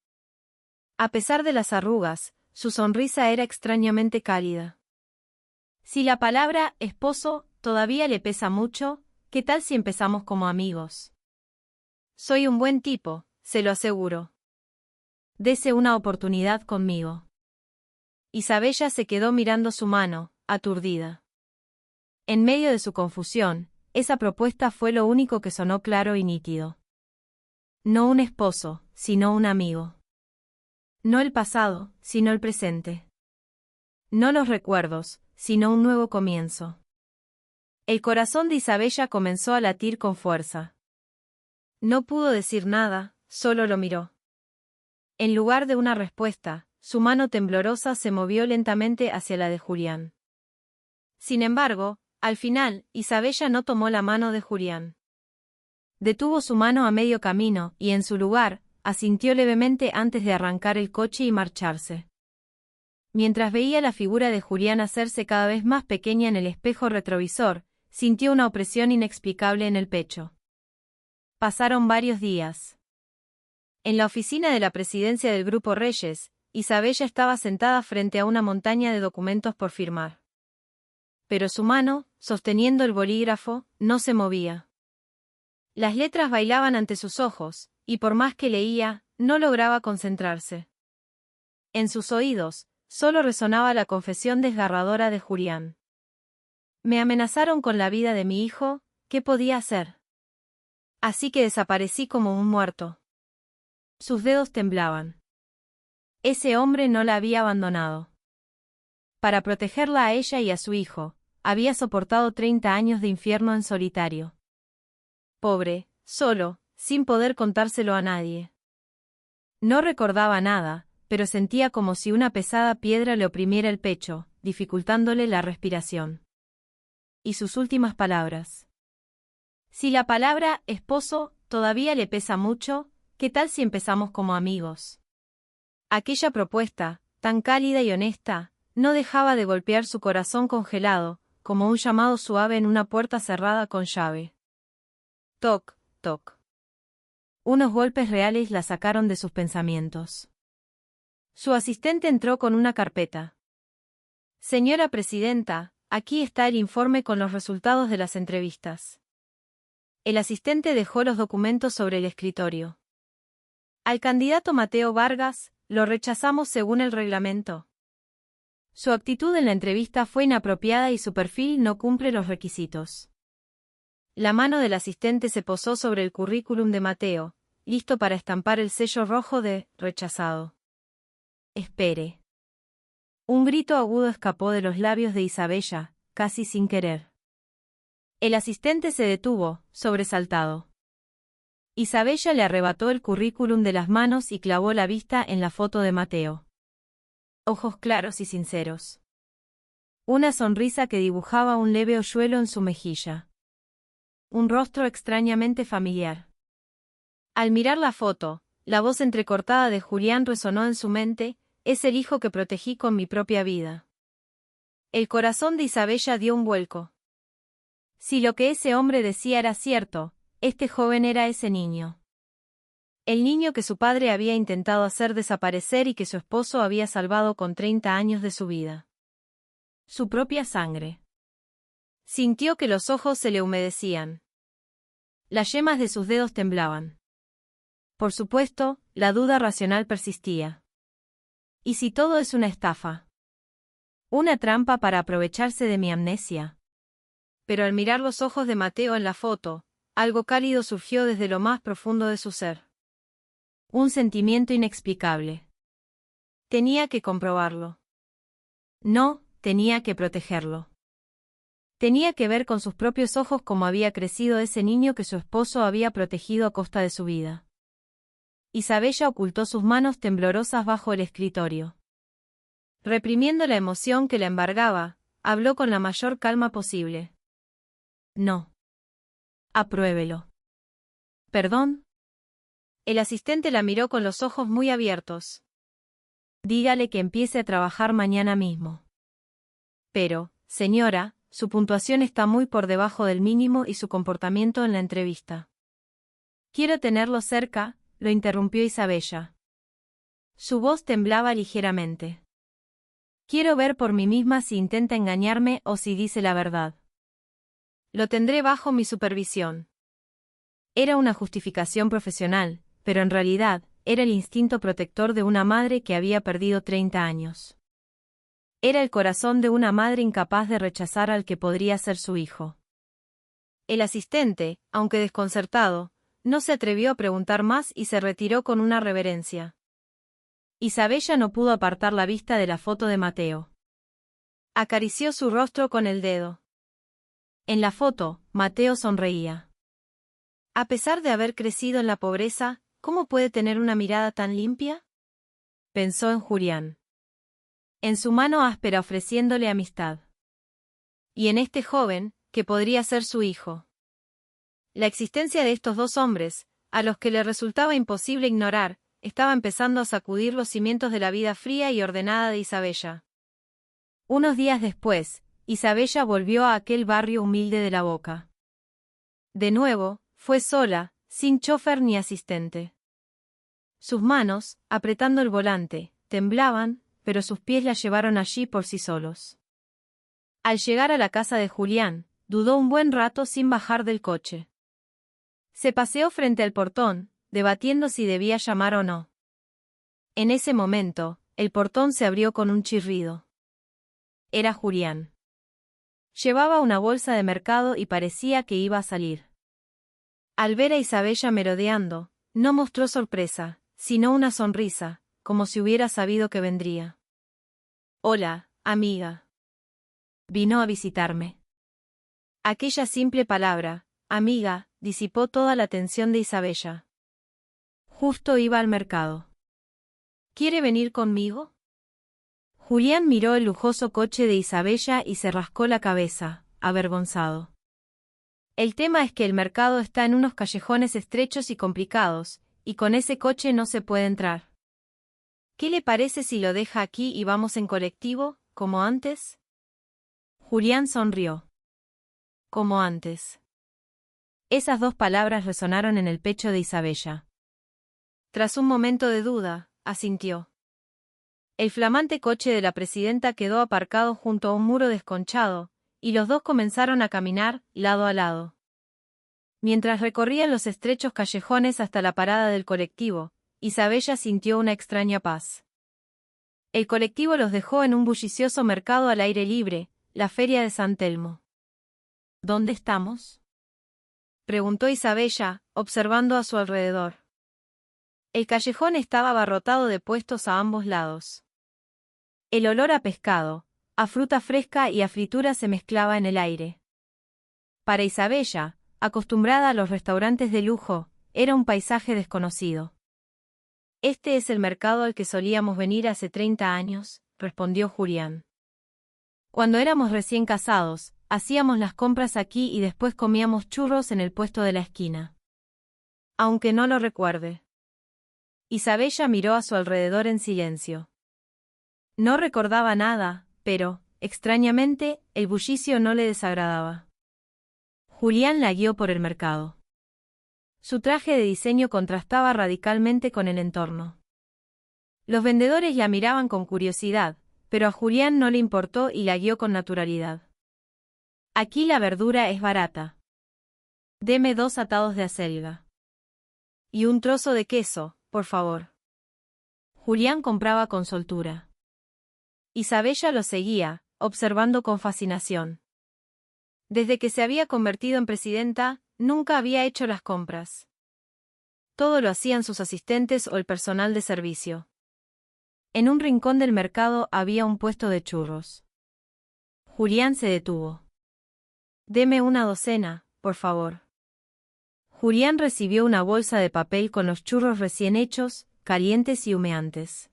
A pesar de las arrugas, su sonrisa era extrañamente cálida. Si la palabra esposo todavía le pesa mucho, ¿qué tal si empezamos como amigos? Soy un buen tipo, se lo aseguro. Dese una oportunidad conmigo. Isabella se quedó mirando su mano, aturdida. En medio de su confusión, esa propuesta fue lo único que sonó claro y nítido. No un esposo, sino un amigo. No el pasado, sino el presente. No los recuerdos, sino un nuevo comienzo. El corazón de Isabella comenzó a latir con fuerza. No pudo decir nada, solo lo miró. En lugar de una respuesta, su mano temblorosa se movió lentamente hacia la de Julián. Sin embargo, al final, Isabella no tomó la mano de Julián. Detuvo su mano a medio camino y en su lugar, asintió levemente antes de arrancar el coche y marcharse. Mientras veía la figura de Julián hacerse cada vez más pequeña en el espejo retrovisor, sintió una opresión inexplicable en el pecho. Pasaron varios días. En la oficina de la presidencia del Grupo Reyes, Isabella estaba sentada frente a una montaña de documentos por firmar. Pero su mano, sosteniendo el bolígrafo, no se movía. Las letras bailaban ante sus ojos, y por más que leía, no lograba concentrarse. En sus oídos, solo resonaba la confesión desgarradora de Julián. Me amenazaron con la vida de mi hijo, ¿qué podía hacer? Así que desaparecí como un muerto. Sus dedos temblaban. Ese hombre no la había abandonado. Para protegerla a ella y a su hijo, había soportado 30 años de infierno en solitario. Pobre, solo, sin poder contárselo a nadie. No recordaba nada, pero sentía como si una pesada piedra le oprimiera el pecho, dificultándole la respiración. Y sus últimas palabras. Si la palabra esposo todavía le pesa mucho, ¿qué tal si empezamos como amigos? Aquella propuesta, tan cálida y honesta, no dejaba de golpear su corazón congelado, como un llamado suave en una puerta cerrada con llave. Toc, toc. Unos golpes reales la sacaron de sus pensamientos. Su asistente entró con una carpeta. Señora presidenta, aquí está el informe con los resultados de las entrevistas. El asistente dejó los documentos sobre el escritorio. Al candidato Mateo Vargas, lo rechazamos según el reglamento. Su actitud en la entrevista fue inapropiada y su perfil no cumple los requisitos. La mano del asistente se posó sobre el currículum de Mateo, listo para estampar el sello rojo de rechazado. Espere. Un grito agudo escapó de los labios de Isabella, casi sin querer. El asistente se detuvo, sobresaltado. Isabella le arrebató el currículum de las manos y clavó la vista en la foto de Mateo. Ojos claros y sinceros. Una sonrisa que dibujaba un leve hoyuelo en su mejilla. Un rostro extrañamente familiar. Al mirar la foto, la voz entrecortada de Julián resonó en su mente: es el hijo que protegí con mi propia vida. El corazón de Isabella dio un vuelco. Si lo que ese hombre decía era cierto, este joven era ese niño. El niño que su padre había intentado hacer desaparecer y que su esposo había salvado con 30 años de su vida. Su propia sangre. Sintió que los ojos se le humedecían. Las yemas de sus dedos temblaban. Por supuesto, la duda racional persistía. ¿Y si todo es una estafa? ¿Una trampa para aprovecharse de mi amnesia? Pero al mirar los ojos de Mateo en la foto, algo cálido surgió desde lo más profundo de su ser. Un sentimiento inexplicable. Tenía que comprobarlo. No, tenía que protegerlo. Tenía que ver con sus propios ojos cómo había crecido ese niño que su esposo había protegido a costa de su vida. Isabella ocultó sus manos temblorosas bajo el escritorio. Reprimiendo la emoción que la embargaba, habló con la mayor calma posible. No. Apruébelo. ¿Perdón? El asistente la miró con los ojos muy abiertos. Dígale que empiece a trabajar mañana mismo. Pero, señora, su puntuación está muy por debajo del mínimo y su comportamiento en la entrevista. Quiero tenerlo cerca, lo interrumpió Isabella. Su voz temblaba ligeramente. Quiero ver por mí misma si intenta engañarme o si dice la verdad. Lo tendré bajo mi supervisión. Era una justificación profesional, pero en realidad, era el instinto protector de una madre que había perdido 30 años. Era el corazón de una madre incapaz de rechazar al que podría ser su hijo. El asistente, aunque desconcertado, no se atrevió a preguntar más y se retiró con una reverencia. Isabella no pudo apartar la vista de la foto de Mateo. Acarició su rostro con el dedo. En la foto, Mateo sonreía. A pesar de haber crecido en la pobreza, ¿cómo puede tener una mirada tan limpia? Pensó en Julián. En su mano áspera ofreciéndole amistad. Y en este joven, que podría ser su hijo. La existencia de estos dos hombres, a los que le resultaba imposible ignorar, estaba empezando a sacudir los cimientos de la vida fría y ordenada de Isabella. Unos días después, Isabella volvió a aquel barrio humilde de La Boca. De nuevo, fue sola, sin chofer ni asistente. Sus manos, apretando el volante, temblaban, pero sus pies la llevaron allí por sí solos. Al llegar a la casa de Julián, dudó un buen rato sin bajar del coche. Se paseó frente al portón, debatiendo si debía llamar o no. En ese momento, el portón se abrió con un chirrido. Era Julián. Llevaba una bolsa de mercado y parecía que iba a salir. Al ver a Isabella merodeando, no mostró sorpresa, sino una sonrisa, como si hubiera sabido que vendría. Hola, amiga. Vino a visitarme. Aquella simple palabra, amiga, disipó toda la tensión de Isabella. Justo iba al mercado. ¿Quiere venir conmigo? Julián miró el lujoso coche de Isabella y se rascó la cabeza, avergonzado. El tema es que el mercado está en unos callejones estrechos y complicados, y con ese coche no se puede entrar. ¿Qué le parece si lo deja aquí y vamos en colectivo, como antes? Julián sonrió. Como antes. Esas dos palabras resonaron en el pecho de Isabella. Tras un momento de duda, asintió. El flamante coche de la presidenta quedó aparcado junto a un muro desconchado, y los dos comenzaron a caminar, lado a lado. Mientras recorrían los estrechos callejones hasta la parada del colectivo, Isabella sintió una extraña paz. El colectivo los dejó en un bullicioso mercado al aire libre, la feria de San Telmo. ¿Dónde estamos?, preguntó Isabella, observando a su alrededor. El callejón estaba abarrotado de puestos a ambos lados. El olor a pescado, a fruta fresca y a fritura se mezclaba en el aire. Para Isabella, acostumbrada a los restaurantes de lujo, era un paisaje desconocido. «Este es el mercado al que solíamos venir hace 30 años», respondió Julián. «Cuando éramos recién casados, hacíamos las compras aquí y después comíamos churros en el puesto de la esquina». Aunque no lo recuerde. Isabella miró a su alrededor en silencio. No recordaba nada, pero, extrañamente, el bullicio no le desagradaba. Julián la guió por el mercado. Su traje de diseño contrastaba radicalmente con el entorno. Los vendedores la miraban con curiosidad, pero a Julián no le importó y la guió con naturalidad. «Aquí la verdura es barata. Deme 2 atados de acelga. Y un trozo de queso, por favor». Julián compraba con soltura. Isabella lo seguía, observando con fascinación. Desde que se había convertido en presidenta, nunca había hecho las compras. Todo lo hacían sus asistentes o el personal de servicio. En un rincón del mercado había un puesto de churros. Julián se detuvo. «Deme una docena, por favor». Julián recibió una bolsa de papel con los churros recién hechos, calientes y humeantes.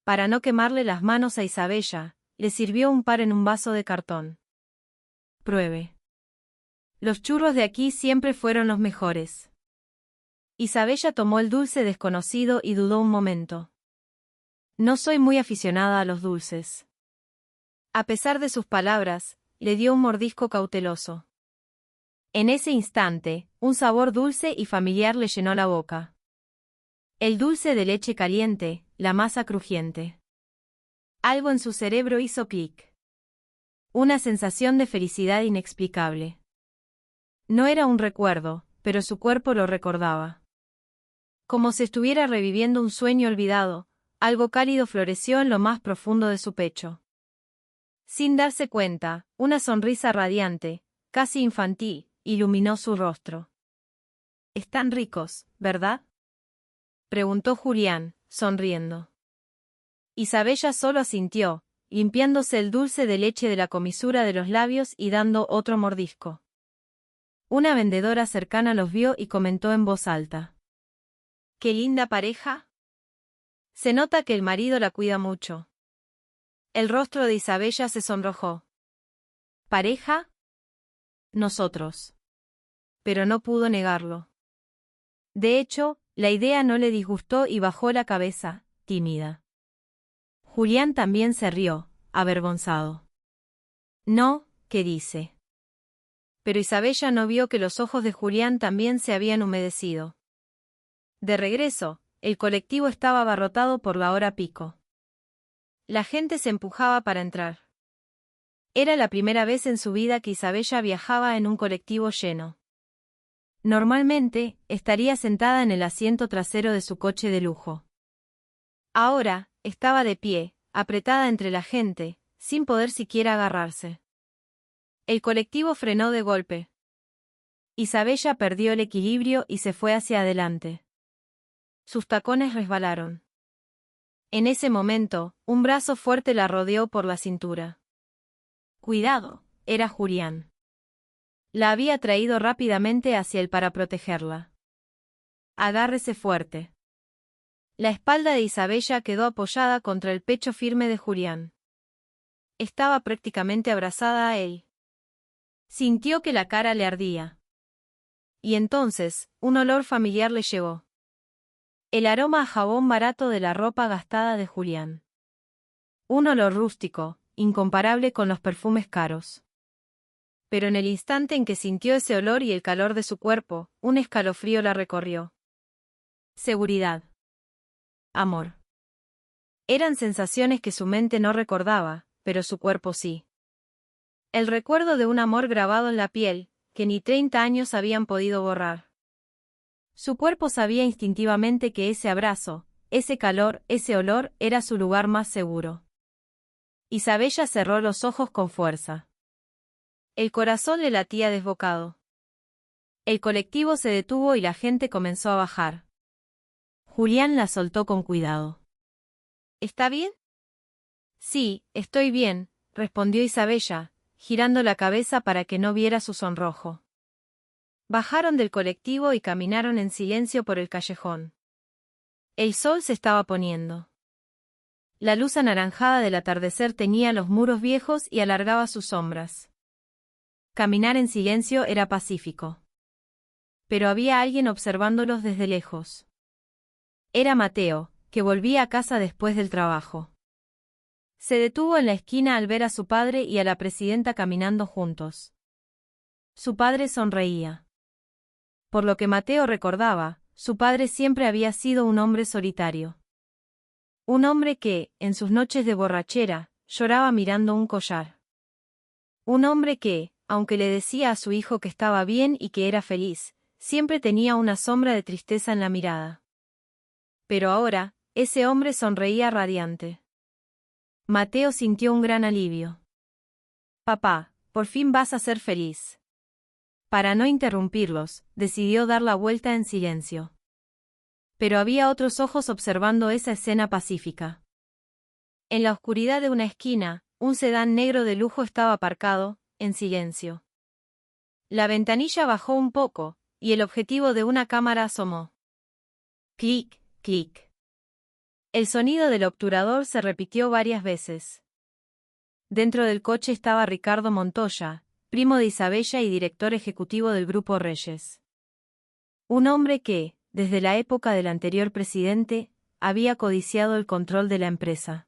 Para no quemarle las manos a Isabella, le sirvió un par en un vaso de cartón. «Pruebe. Los churros de aquí siempre fueron los mejores». Isabella tomó el dulce desconocido y dudó un momento. No soy muy aficionada a los dulces. A pesar de sus palabras, le dio un mordisco cauteloso. En ese instante, un sabor dulce y familiar le llenó la boca. El dulce de leche caliente, la masa crujiente. Algo en su cerebro hizo clic. Una sensación de felicidad inexplicable. No era un recuerdo, pero su cuerpo lo recordaba. Como si estuviera reviviendo un sueño olvidado, algo cálido floreció en lo más profundo de su pecho. Sin darse cuenta, una sonrisa radiante, casi infantil, iluminó su rostro. «Están ricos, ¿verdad?», preguntó Julián, sonriendo. Isabella solo asintió, limpiándose el dulce de leche de la comisura de los labios y dando otro mordisco. Una vendedora cercana los vio y comentó en voz alta. «¡Qué linda pareja! Se nota que el marido la cuida mucho». El rostro de Isabella se sonrojó. «¿Pareja?». «Nosotros». Pero no pudo negarlo. De hecho, la idea no le disgustó y bajó la cabeza, tímida. Julián también se rió, avergonzado. «No, ¿qué dice?». Pero Isabella no vio que los ojos de Julián también se habían humedecido. De regreso, el colectivo estaba abarrotado por la hora pico. La gente se empujaba para entrar. Era la primera vez en su vida que Isabella viajaba en un colectivo lleno. Normalmente, estaría sentada en el asiento trasero de su coche de lujo. Ahora, estaba de pie, apretada entre la gente, sin poder siquiera agarrarse. El colectivo frenó de golpe. Isabella perdió el equilibrio y se fue hacia adelante. Sus tacones resbalaron. En ese momento, un brazo fuerte la rodeó por la cintura. «Cuidado», era Julián. La había traído rápidamente hacia él para protegerla. «Agárrese fuerte». La espalda de Isabella quedó apoyada contra el pecho firme de Julián. Estaba prácticamente abrazada a él. Sintió que la cara le ardía. Y entonces, un olor familiar le llegó. El aroma a jabón barato de la ropa gastada de Julián. Un olor rústico, incomparable con los perfumes caros. Pero en el instante en que sintió ese olor y el calor de su cuerpo, un escalofrío la recorrió. Seguridad. Amor. Eran sensaciones que su mente no recordaba, pero su cuerpo sí. El recuerdo de un amor grabado en la piel, que ni 30 años habían podido borrar. Su cuerpo sabía instintivamente que ese abrazo, ese calor, ese olor, era su lugar más seguro. Isabella cerró los ojos con fuerza. El corazón le latía desbocado. El colectivo se detuvo y la gente comenzó a bajar. Julián la soltó con cuidado. ¿Está bien? Sí, estoy bien, respondió Isabella, girando la cabeza para que no viera su sonrojo. Bajaron del colectivo y caminaron en silencio por el callejón. El sol se estaba poniendo. La luz anaranjada del atardecer teñía los muros viejos y alargaba sus sombras. Caminar en silencio era pacífico. Pero había alguien observándolos desde lejos. Era Mateo, que volvía a casa después del trabajo. Se detuvo en la esquina al ver a su padre y a la presidenta caminando juntos. Su padre sonreía. Por lo que Mateo recordaba, su padre siempre había sido un hombre solitario. Un hombre que, en sus noches de borrachera, lloraba mirando un collar. Un hombre que, aunque le decía a su hijo que estaba bien y que era feliz, siempre tenía una sombra de tristeza en la mirada. Pero ahora, ese hombre sonreía radiante. Mateo sintió un gran alivio. «Papá, por fin vas a ser feliz». Para no interrumpirlos, decidió dar la vuelta en silencio. Pero había otros ojos observando esa escena pacífica. En la oscuridad de una esquina, un sedán negro de lujo estaba aparcado, en silencio. La ventanilla bajó un poco, y el objetivo de una cámara asomó. Clic, clic. El sonido del obturador se repitió varias veces. Dentro del coche estaba Ricardo Montoya, primo de Isabella y director ejecutivo del Grupo Reyes. Un hombre que, desde la época del anterior presidente, había codiciado el control de la empresa.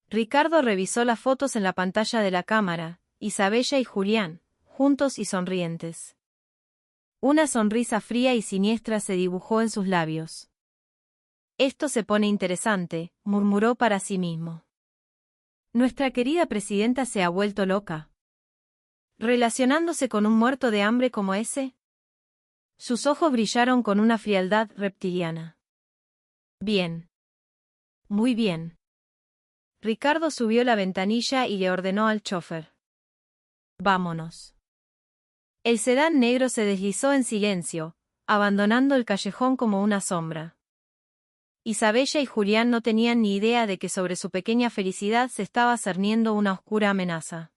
Ricardo revisó las fotos en la pantalla de la cámara, Isabella y Julián, juntos y sonrientes. Una sonrisa fría y siniestra se dibujó en sus labios. Esto se pone interesante, murmuró para sí mismo. Nuestra querida presidenta se ha vuelto loca. ¿Relacionándose con un muerto de hambre como ese? Sus ojos brillaron con una frialdad reptiliana. Bien. Muy bien. Ricardo subió la ventanilla y le ordenó al chofer. Vámonos. El sedán negro se deslizó en silencio, abandonando el callejón como una sombra. Isabella y Julián no tenían ni idea de que sobre su pequeña felicidad se estaba cerniendo una oscura amenaza.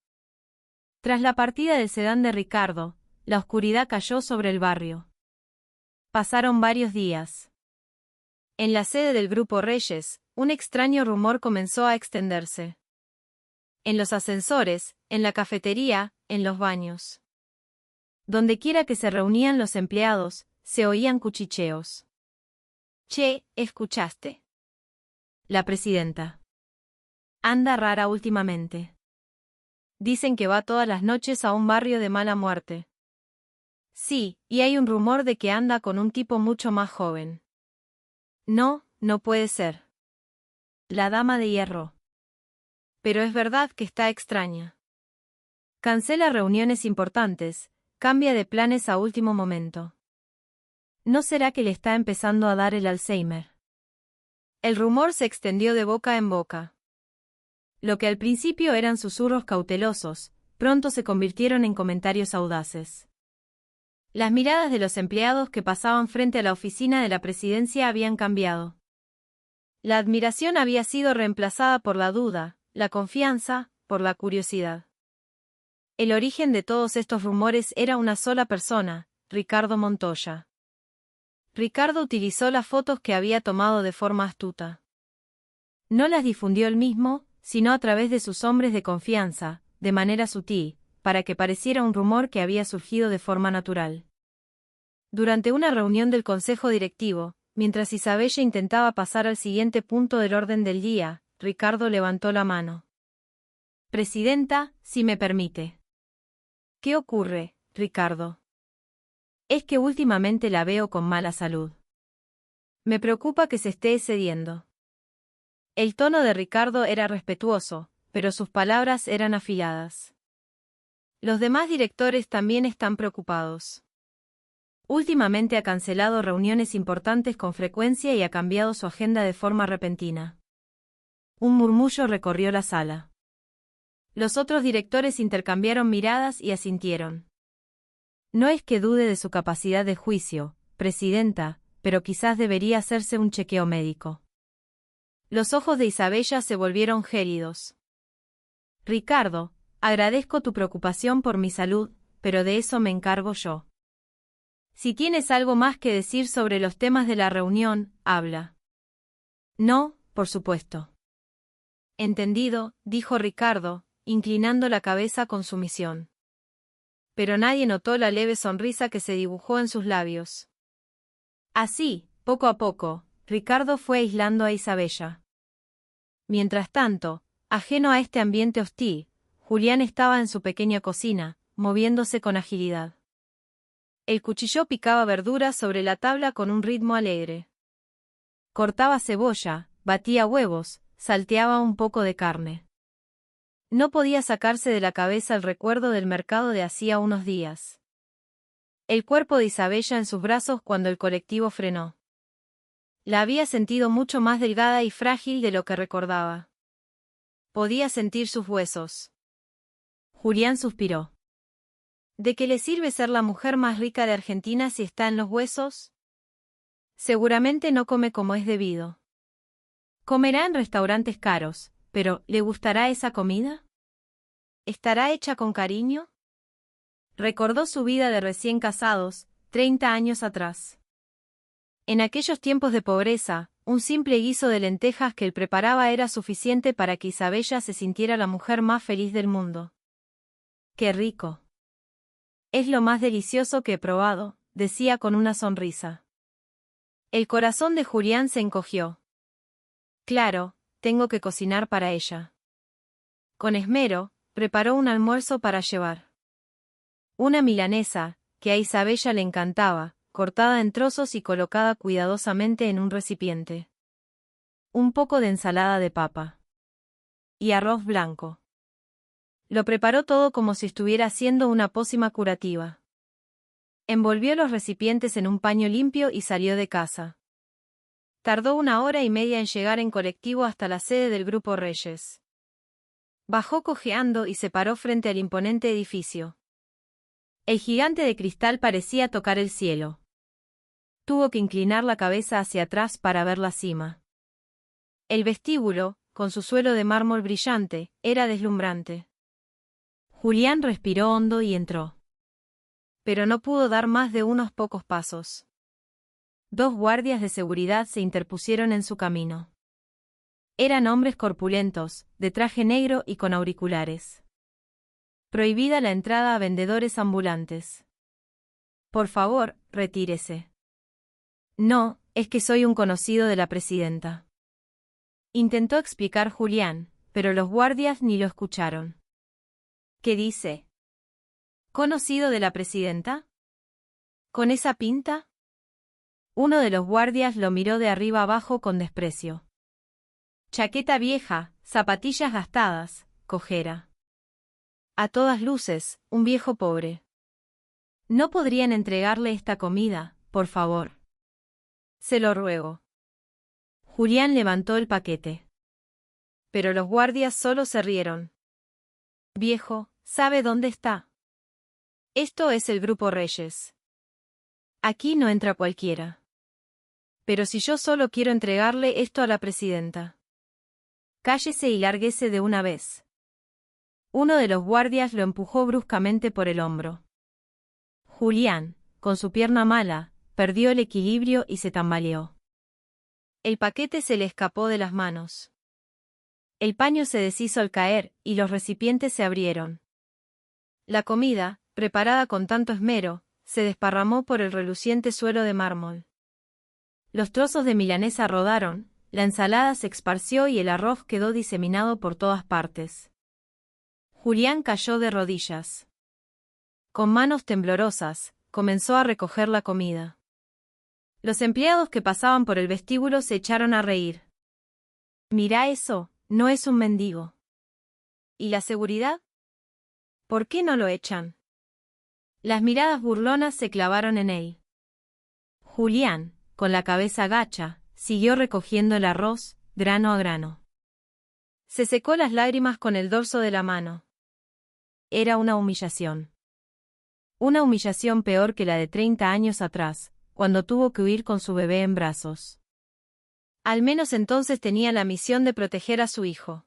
Tras la partida del sedán de Ricardo, la oscuridad cayó sobre el barrio. Pasaron varios días. En la sede del Grupo Reyes, un extraño rumor comenzó a extenderse. En los ascensores, en la cafetería, en los baños. Dondequiera que se reunían los empleados, se oían cuchicheos. Che, ¿escuchaste? La presidenta. Anda rara últimamente. Dicen que va todas las noches a un barrio de mala muerte. Sí, y hay un rumor de que anda con un tipo mucho más joven. No, no puede ser. La dama de hierro. Pero es verdad que está extraña. Cancela reuniones importantes, cambia de planes a último momento. ¿No será que le está empezando a dar el Alzheimer? El rumor se extendió de boca en boca. Lo que al principio eran susurros cautelosos, pronto se convirtieron en comentarios audaces. Las miradas de los empleados que pasaban frente a la oficina de la presidencia habían cambiado. La admiración había sido reemplazada por la duda, la confianza, por la curiosidad. El origen de todos estos rumores era una sola persona, Ricardo Montoya. Ricardo utilizó las fotos que había tomado de forma astuta. No las difundió él mismo, sino a través de sus hombres de confianza, de manera sutil, para que pareciera un rumor que había surgido de forma natural. Durante una reunión del Consejo Directivo, mientras Isabella intentaba pasar al siguiente punto del orden del día, Ricardo levantó la mano. Presidenta, si me permite. ¿Qué ocurre, Ricardo? Es que últimamente la veo con mala salud. Me preocupa que se esté excediendo. El tono de Ricardo era respetuoso, pero sus palabras eran afiladas. Los demás directores también están preocupados. Últimamente ha cancelado reuniones importantes con frecuencia y ha cambiado su agenda de forma repentina. Un murmullo recorrió la sala. Los otros directores intercambiaron miradas y asintieron. No es que dude de su capacidad de juicio, presidenta, pero quizás debería hacerse un chequeo médico. Los ojos de Isabella se volvieron gélidos. Ricardo, agradezco tu preocupación por mi salud, pero de eso me encargo yo. Si tienes algo más que decir sobre los temas de la reunión, habla. No, por supuesto. Entendido, dijo Ricardo, inclinando la cabeza con sumisión. Pero nadie notó la leve sonrisa que se dibujó en sus labios. Así, poco a poco, Ricardo fue aislando a Isabella. Mientras tanto, ajeno a este ambiente hostil, Julián estaba en su pequeña cocina, moviéndose con agilidad. El cuchillo picaba verduras sobre la tabla con un ritmo alegre. Cortaba cebolla, batía huevos, salteaba un poco de carne. No podía sacarse de la cabeza el recuerdo del mercado de hacía unos días. El cuerpo de Isabella en sus brazos cuando el colectivo frenó. La había sentido mucho más delgada y frágil de lo que recordaba. Podía sentir sus huesos. Julián suspiró. ¿De qué le sirve ser la mujer más rica de Argentina si está en los huesos? Seguramente no come como es debido. Comerá en restaurantes caros, pero ¿le gustará esa comida? ¿Estará hecha con cariño? Recordó su vida de recién casados, 30 años atrás. En aquellos tiempos de pobreza, un simple guiso de lentejas que él preparaba era suficiente para que Isabella se sintiera la mujer más feliz del mundo. ¡Qué rico! Es lo más delicioso que he probado, decía con una sonrisa. El corazón de Julián se encogió. Claro, tengo que cocinar para ella. Con esmero, preparó un almuerzo para llevar. Una milanesa, que a Isabella le encantaba, cortada en trozos y colocada cuidadosamente en un recipiente. Un poco de ensalada de papa. Y arroz blanco. Lo preparó todo como si estuviera haciendo una pócima curativa. Envolvió los recipientes en un paño limpio y salió de casa. Tardó 1 hora y media en llegar en colectivo hasta la sede del Grupo Reyes. Bajó cojeando y se paró frente al imponente edificio. El gigante de cristal parecía tocar el cielo. Tuvo que inclinar la cabeza hacia atrás para ver la cima. El vestíbulo, con su suelo de mármol brillante, era deslumbrante. Julián respiró hondo y entró. Pero no pudo dar más de unos pocos pasos. 2 guardias de seguridad se interpusieron en su camino. Eran hombres corpulentos, de traje negro y con auriculares. Prohibida la entrada a vendedores ambulantes. Por favor, retírese. No, es que soy un conocido de la presidenta. Intentó explicar Julián, pero los guardias ni lo escucharon. ¿Qué dice? ¿Conocido de la presidenta? ¿Con esa pinta? Uno de los guardias lo miró de arriba abajo con desprecio. Chaqueta vieja, zapatillas gastadas, cojera. A todas luces, un viejo pobre. ¿No podrían entregarle esta comida, por favor? Se lo ruego. Julián levantó el paquete. Pero los guardias solo se rieron. Viejo, ¿sabe dónde está? Esto es el Grupo Reyes. Aquí no entra cualquiera. Pero si yo solo quiero entregarle esto a la presidenta. Cállese y lárguese de una vez. Uno de los guardias lo empujó bruscamente por el hombro. Julián, con su pierna mala, perdió el equilibrio y se tambaleó. El paquete se le escapó de las manos. El paño se deshizo al caer, y los recipientes se abrieron. La comida, preparada con tanto esmero, se desparramó por el reluciente suelo de mármol. Los trozos de milanesa rodaron, la ensalada se esparció y el arroz quedó diseminado por todas partes. Julián cayó de rodillas. Con manos temblorosas, comenzó a recoger la comida. Los empleados que pasaban por el vestíbulo se echaron a reír. «Mira eso, no es un mendigo». ¿Y la seguridad? ¿Por qué no lo echan? Las miradas burlonas se clavaron en él. Julián, con la cabeza gacha, siguió recogiendo el arroz, grano a grano. Se secó las lágrimas con el dorso de la mano. Era una humillación. Una humillación peor que la de 30 años atrás, cuando tuvo que huir con su bebé en brazos. Al menos entonces tenía la misión de proteger a su hijo.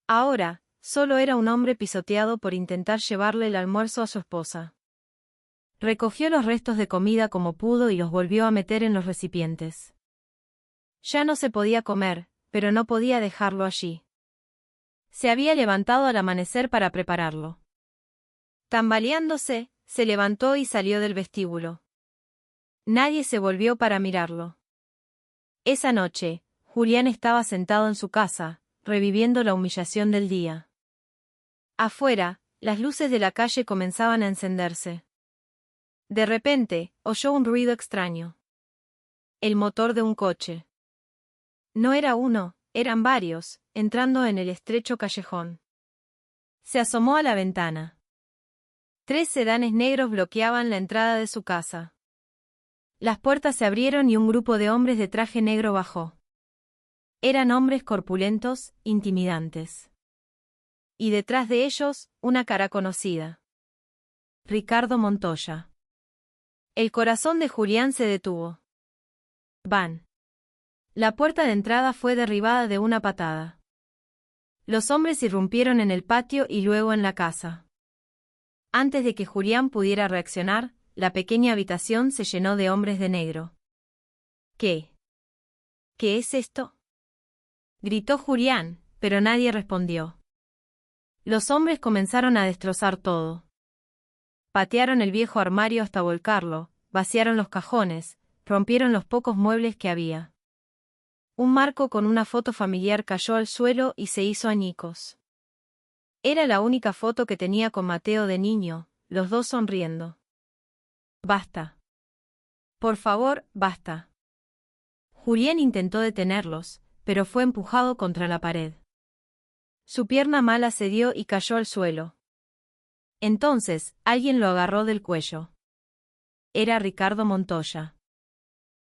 Ahora, solo era un hombre pisoteado por intentar llevarle el almuerzo a su esposa. Recogió los restos de comida como pudo y los volvió a meter en los recipientes. Ya no se podía comer, pero no podía dejarlo allí. Se había levantado al amanecer para prepararlo. Tambaleándose, se levantó y salió del vestíbulo. Nadie se volvió para mirarlo. Esa noche, Julián estaba sentado en su casa, reviviendo la humillación del día. Afuera, las luces de la calle comenzaban a encenderse. De repente, oyó un ruido extraño. El motor de un coche. No era uno, eran varios, entrando en el estrecho callejón. Se asomó a la ventana. 3 sedanes negros bloqueaban la entrada de su casa. Las puertas se abrieron y un grupo de hombres de traje negro bajó. Eran hombres corpulentos, intimidantes. Y detrás de ellos, una cara conocida. Ricardo Montoya. El corazón de Julián se detuvo. Van. La puerta de entrada fue derribada de una patada. Los hombres irrumpieron en el patio y luego en la casa. Antes de que Julián pudiera reaccionar, la pequeña habitación se llenó de hombres de negro. ¿Qué? ¿Qué es esto?, gritó Julián, pero nadie respondió. Los hombres comenzaron a destrozar todo. Patearon el viejo armario hasta volcarlo, vaciaron los cajones, rompieron los pocos muebles que había. Un marco con una foto familiar cayó al suelo y se hizo añicos. Era la única foto que tenía con Mateo de niño, los dos sonriendo. Basta. Por favor, basta. Julián intentó detenerlos, pero fue empujado contra la pared. Su pierna mala cedió y cayó al suelo. Entonces, alguien lo agarró del cuello. Era Ricardo Montoya.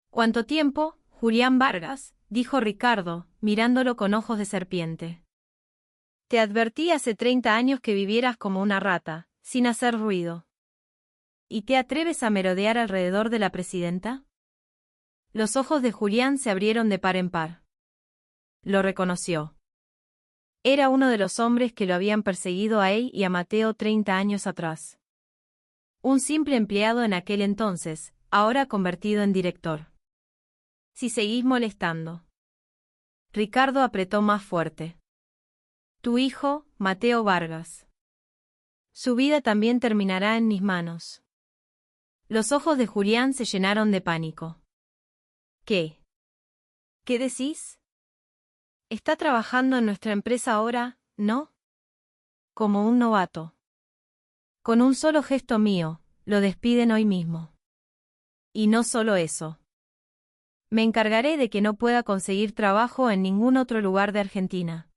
¿Cuánto tiempo, Julián Vargas?, dijo Ricardo, mirándolo con ojos de serpiente. Te advertí hace 30 años que vivieras como una rata, sin hacer ruido. ¿Y te atreves a merodear alrededor de la presidenta? Los ojos de Julián se abrieron de par en par. Lo reconoció. Era uno de los hombres que lo habían perseguido a él y a Mateo 30 años atrás. Un simple empleado en aquel entonces, ahora convertido en director. Si seguís molestando. Ricardo apretó más fuerte. Tu hijo, Mateo Vargas. Su vida también terminará en mis manos. Los ojos de Julián se llenaron de pánico. ¿Qué? ¿Qué decís? Está trabajando en nuestra empresa ahora, ¿no? Como un novato. Con un solo gesto mío, lo despiden hoy mismo. Y no solo eso. Me encargaré de que no pueda conseguir trabajo en ningún otro lugar de Argentina.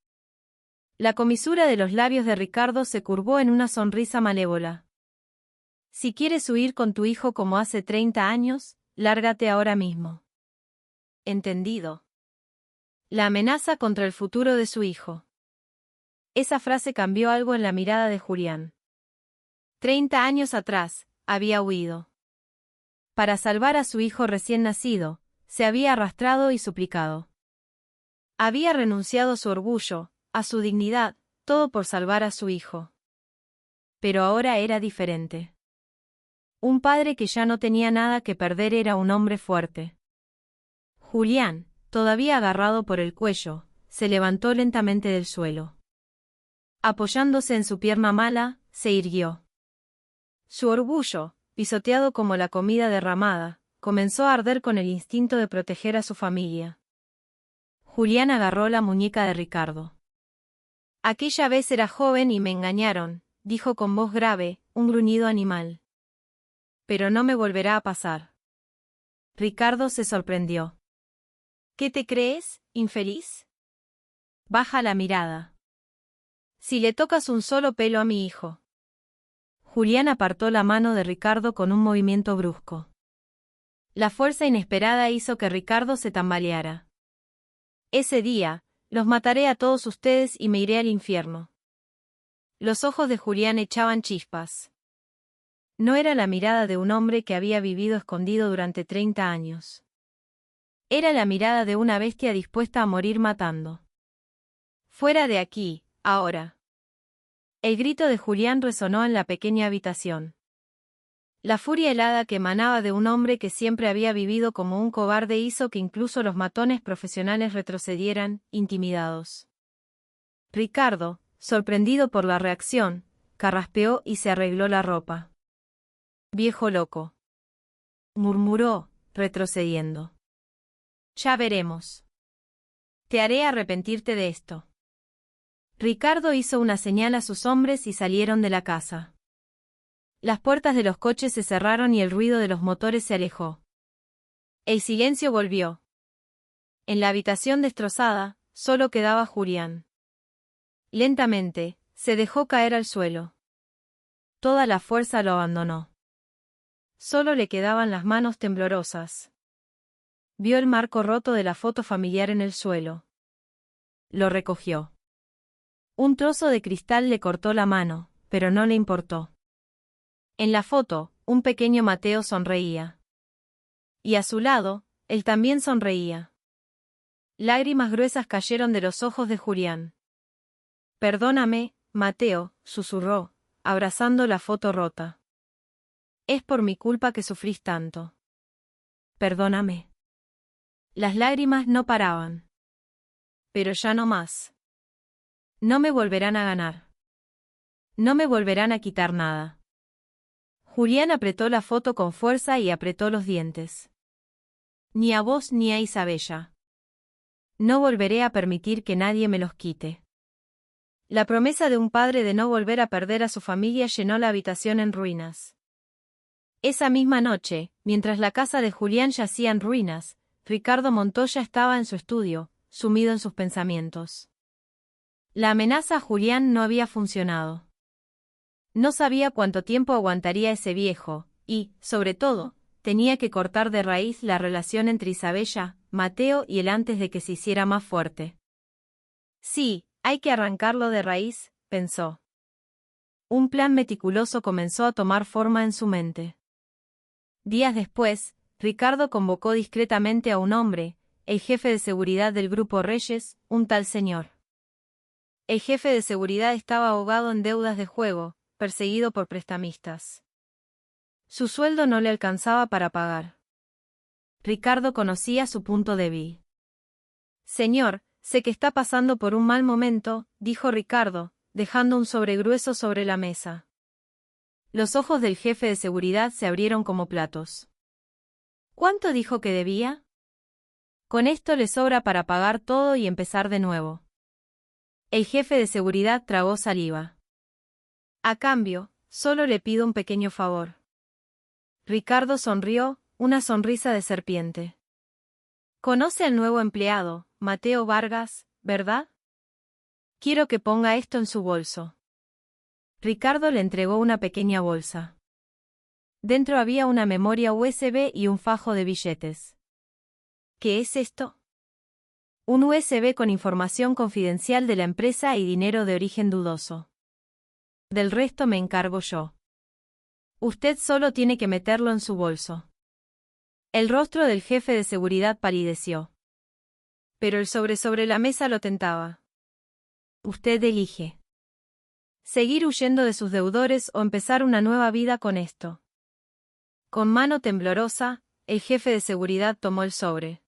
La comisura de los labios de Ricardo se curvó en una sonrisa malévola. Si quieres huir con tu hijo como hace 30 años, lárgate ahora mismo. Entendido. La amenaza contra el futuro de su hijo. Esa frase cambió algo en la mirada de Julián. 30 años atrás, había huido. Para salvar a su hijo recién nacido, se había arrastrado y suplicado. Había renunciado a su orgullo, a su dignidad, todo por salvar a su hijo. Pero ahora era diferente. Un padre que ya no tenía nada que perder era un hombre fuerte. Julián, todavía agarrado por el cuello, se levantó lentamente del suelo. Apoyándose en su pierna mala, se irguió. Su orgullo, pisoteado como la comida derramada, comenzó a arder con el instinto de proteger a su familia. Julián agarró la muñeca de Ricardo. Aquella vez era joven y me engañaron, dijo con voz grave, un gruñido animal. Pero no me volverá a pasar. Ricardo se sorprendió. ¿Qué te crees, infeliz? Baja la mirada. Si le tocas un solo pelo a mi hijo. Julián apartó la mano de Ricardo con un movimiento brusco. La fuerza inesperada hizo que Ricardo se tambaleara. Ese día, los mataré a todos ustedes y me iré al infierno. Los ojos de Julián echaban chispas. No era la mirada de un hombre que había vivido escondido durante 30 años. Era la mirada de una bestia dispuesta a morir matando. Fuera de aquí, ahora. El grito de Julián resonó en la pequeña habitación. La furia helada que emanaba de un hombre que siempre había vivido como un cobarde hizo que incluso los matones profesionales retrocedieran, intimidados. Ricardo, sorprendido por la reacción, carraspeó y se arregló la ropa. Viejo loco. Murmuró, retrocediendo. Ya veremos. Te haré arrepentirte de esto. Ricardo hizo una señal a sus hombres y salieron de la casa. Las puertas de los coches se cerraron y el ruido de los motores se alejó. El silencio volvió. En la habitación destrozada, solo quedaba Julián. Lentamente, se dejó caer al suelo. Toda la fuerza lo abandonó. Solo le quedaban las manos temblorosas. Vio el marco roto de la foto familiar en el suelo. Lo recogió. Un trozo de cristal le cortó la mano, pero no le importó. En la foto, un pequeño Mateo sonreía. Y a su lado, él también sonreía. Lágrimas gruesas cayeron de los ojos de Julián. Perdóname, Mateo, susurró, abrazando la foto rota. Es por mi culpa que sufrís tanto. Perdóname. Las lágrimas no paraban. Pero ya no más. No me volverán a ganar. No me volverán a quitar nada. Julián apretó la foto con fuerza y apretó los dientes. Ni a vos ni a Isabella. No volveré a permitir que nadie me los quite. La promesa de un padre de no volver a perder a su familia llenó la habitación en ruinas. Esa misma noche, mientras la casa de Julián yacía en ruinas, Ricardo Montoya estaba en su estudio, sumido en sus pensamientos. La amenaza a Julián no había funcionado. No sabía cuánto tiempo aguantaría ese viejo, y, sobre todo, tenía que cortar de raíz la relación entre Isabella, Mateo y él antes de que se hiciera más fuerte. Sí, hay que arrancarlo de raíz, pensó. Un plan meticuloso comenzó a tomar forma en su mente. Días después, Ricardo convocó discretamente a un hombre, el jefe de seguridad del Grupo Reyes, un tal señor. El jefe de seguridad estaba ahogado en deudas de juego, perseguido por prestamistas. Su sueldo no le alcanzaba para pagar. Ricardo conocía su punto débil. Señor, sé que está pasando por un mal momento, dijo Ricardo, dejando un sobre grueso sobre la mesa. Los ojos del jefe de seguridad se abrieron como platos. ¿Cuánto dijo que debía? Con esto le sobra para pagar todo y empezar de nuevo. El jefe de seguridad tragó saliva. A cambio, solo le pido un pequeño favor. Ricardo sonrió, una sonrisa de serpiente. Conoce al nuevo empleado, Mateo Vargas, ¿verdad? Quiero que ponga esto en su bolso. Ricardo le entregó una pequeña bolsa. Dentro había una memoria USB y un fajo de billetes. ¿Qué es esto? Un USB con información confidencial de la empresa y dinero de origen dudoso. Del resto me encargo yo. Usted solo tiene que meterlo en su bolso. El rostro del jefe de seguridad palideció. Pero el sobre la mesa lo tentaba. Usted elige. Seguir huyendo de sus deudores o empezar una nueva vida con esto. Con mano temblorosa, el jefe de seguridad tomó el sobre.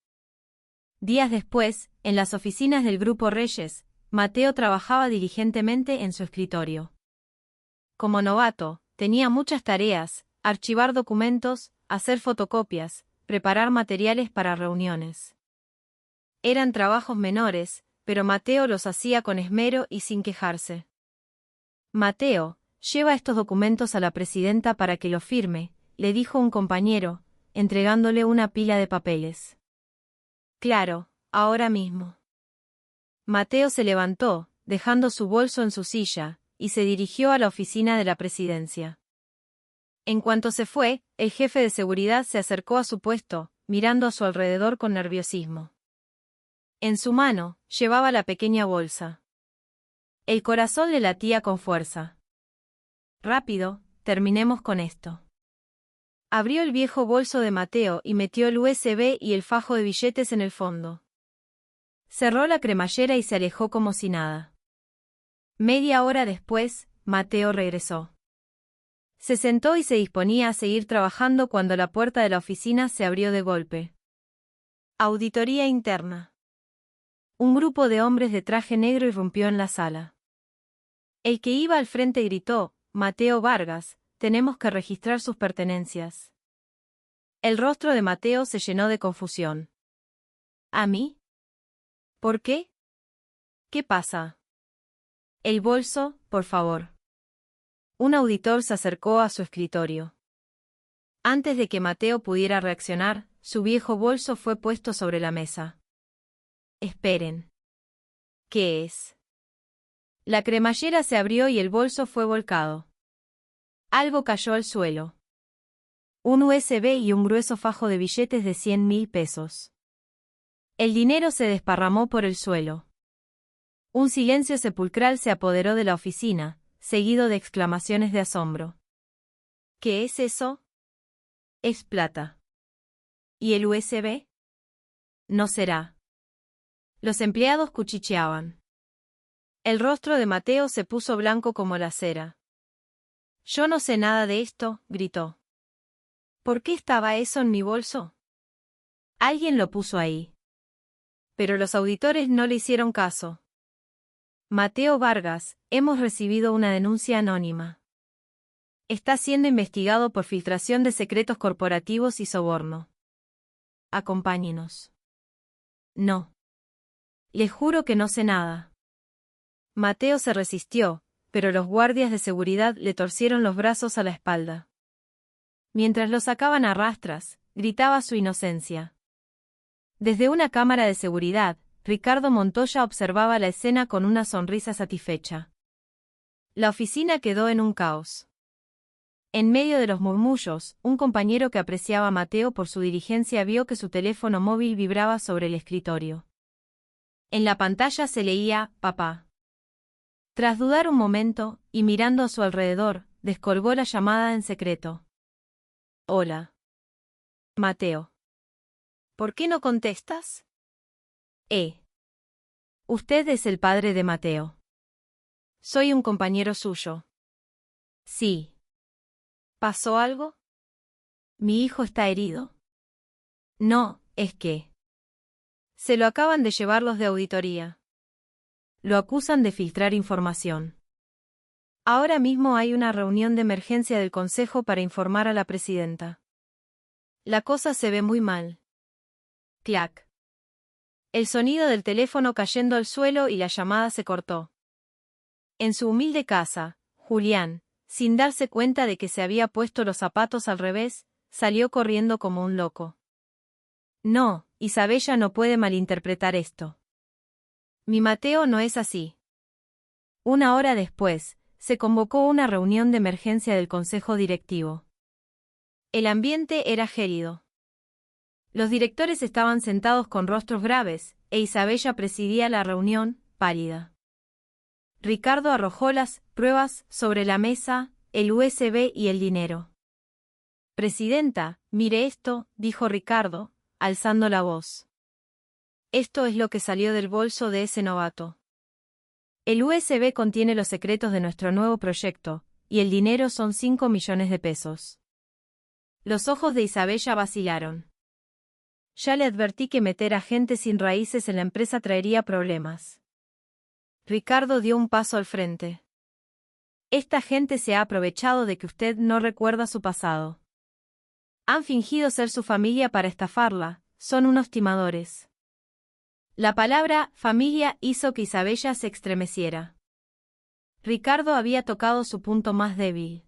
Días después, en las oficinas del Grupo Reyes, Mateo trabajaba diligentemente en su escritorio. Como novato, tenía muchas tareas: archivar documentos, hacer fotocopias, preparar materiales para reuniones. Eran trabajos menores, pero Mateo los hacía con esmero y sin quejarse. Mateo, lleva estos documentos a la presidenta para que los firme, le dijo un compañero, entregándole una pila de papeles. Claro, ahora mismo. Mateo se levantó, dejando su bolso en su silla, y se dirigió a la oficina de la presidencia. En cuanto se fue, el jefe de seguridad se acercó a su puesto, mirando a su alrededor con nerviosismo. En su mano, llevaba la pequeña bolsa. El corazón le latía con fuerza. Rápido, terminemos con esto. Abrió el viejo bolso de Mateo y metió el USB y el fajo de billetes en el fondo. Cerró la cremallera y se alejó como si nada. Media hora después, Mateo regresó. Se sentó y se disponía a seguir trabajando cuando la puerta de la oficina se abrió de golpe. Auditoría interna. Un grupo de hombres de traje negro irrumpió en la sala. El que iba al frente gritó: Mateo Vargas, tenemos que registrar sus pertenencias. El rostro de Mateo se llenó de confusión. ¿A mí? ¿Por qué? ¿Qué pasa? El bolso, por favor. Un auditor se acercó a su escritorio. Antes de que Mateo pudiera reaccionar, su viejo bolso fue puesto sobre la mesa. Esperen. ¿Qué es? La cremallera se abrió y el bolso fue volcado. Algo cayó al suelo. Un USB y un grueso fajo de billetes de 100.000 pesos. El dinero se desparramó por el suelo. Un silencio sepulcral se apoderó de la oficina, seguido de exclamaciones de asombro. ¿Qué es eso? Es plata. ¿Y el USB? No será. Los empleados cuchicheaban. El rostro de Mateo se puso blanco como la cera. Yo no sé nada de esto, gritó. ¿Por qué estaba eso en mi bolso? Alguien lo puso ahí. Pero los auditores no le hicieron caso. Mateo Vargas, hemos recibido una denuncia anónima. Está siendo investigado por filtración de secretos corporativos y soborno. acompáñenos. No. Les juro que no sé nada. Mateo se resistió, pero los guardias de seguridad le torcieron los brazos a la espalda. Mientras lo sacaban a rastras, gritaba su inocencia. Desde una cámara de seguridad, Ricardo Montoya observaba la escena con una sonrisa satisfecha. La oficina quedó en un caos. En medio de los murmullos, un compañero que apreciaba a Mateo por su diligencia vio que su teléfono móvil vibraba sobre el escritorio. En la pantalla se leía, «Papá». Tras dudar un momento, y mirando a su alrededor, descolgó la llamada en secreto. «Hola. Mateo. ¿Por qué no contestas?» Usted es el padre de Mateo. Soy un compañero suyo. Sí. ¿Pasó algo? Mi hijo está herido. No, es que... Se lo acaban de llevar los de auditoría. Lo acusan de filtrar información. Ahora mismo hay una reunión de emergencia del Consejo para informar a la presidenta. La cosa se ve muy mal. Clac. El sonido del teléfono cayendo al suelo y la llamada se cortó. En su humilde casa, Julián, sin darse cuenta de que se había puesto los zapatos al revés, salió corriendo como un loco. No, Isabella no puede malinterpretar esto. Mi Mateo no es así. Una hora después, se convocó una reunión de emergencia del Consejo Directivo. El ambiente era gélido. Los directores estaban sentados con rostros graves, e Isabella presidía la reunión, pálida. Ricardo arrojó las pruebas sobre la mesa, el USB y el dinero. Presidenta, mire esto, dijo Ricardo, alzando la voz. Esto es lo que salió del bolso de ese novato. El USB contiene los secretos de nuestro nuevo proyecto, y el dinero son 5 millones de pesos. Los ojos de Isabella vacilaron. Ya le advertí que meter a gente sin raíces en la empresa traería problemas. Ricardo dio un paso al frente. Esta gente se ha aprovechado de que usted no recuerda su pasado. Han fingido ser su familia para estafarla, son unos timadores. La palabra familia hizo que Isabella se estremeciera. Ricardo había tocado su punto más débil.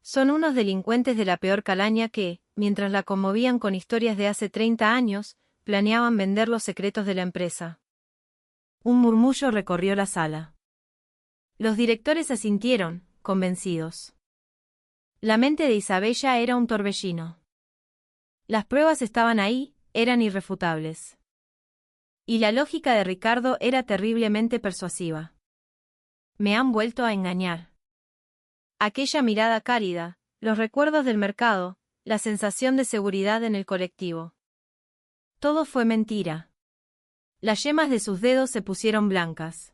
Son unos delincuentes de la peor calaña que, mientras la conmovían con historias de hace 30 años, planeaban vender los secretos de la empresa. Un murmullo recorrió la sala. Los directores asintieron, convencidos. La mente de Isabella era un torbellino. Las pruebas estaban ahí, eran irrefutables. Y la lógica de Ricardo era terriblemente persuasiva. Me han vuelto a engañar. Aquella mirada cálida, los recuerdos del mercado, la sensación de seguridad en el colectivo. Todo fue mentira. Las yemas de sus dedos se pusieron blancas.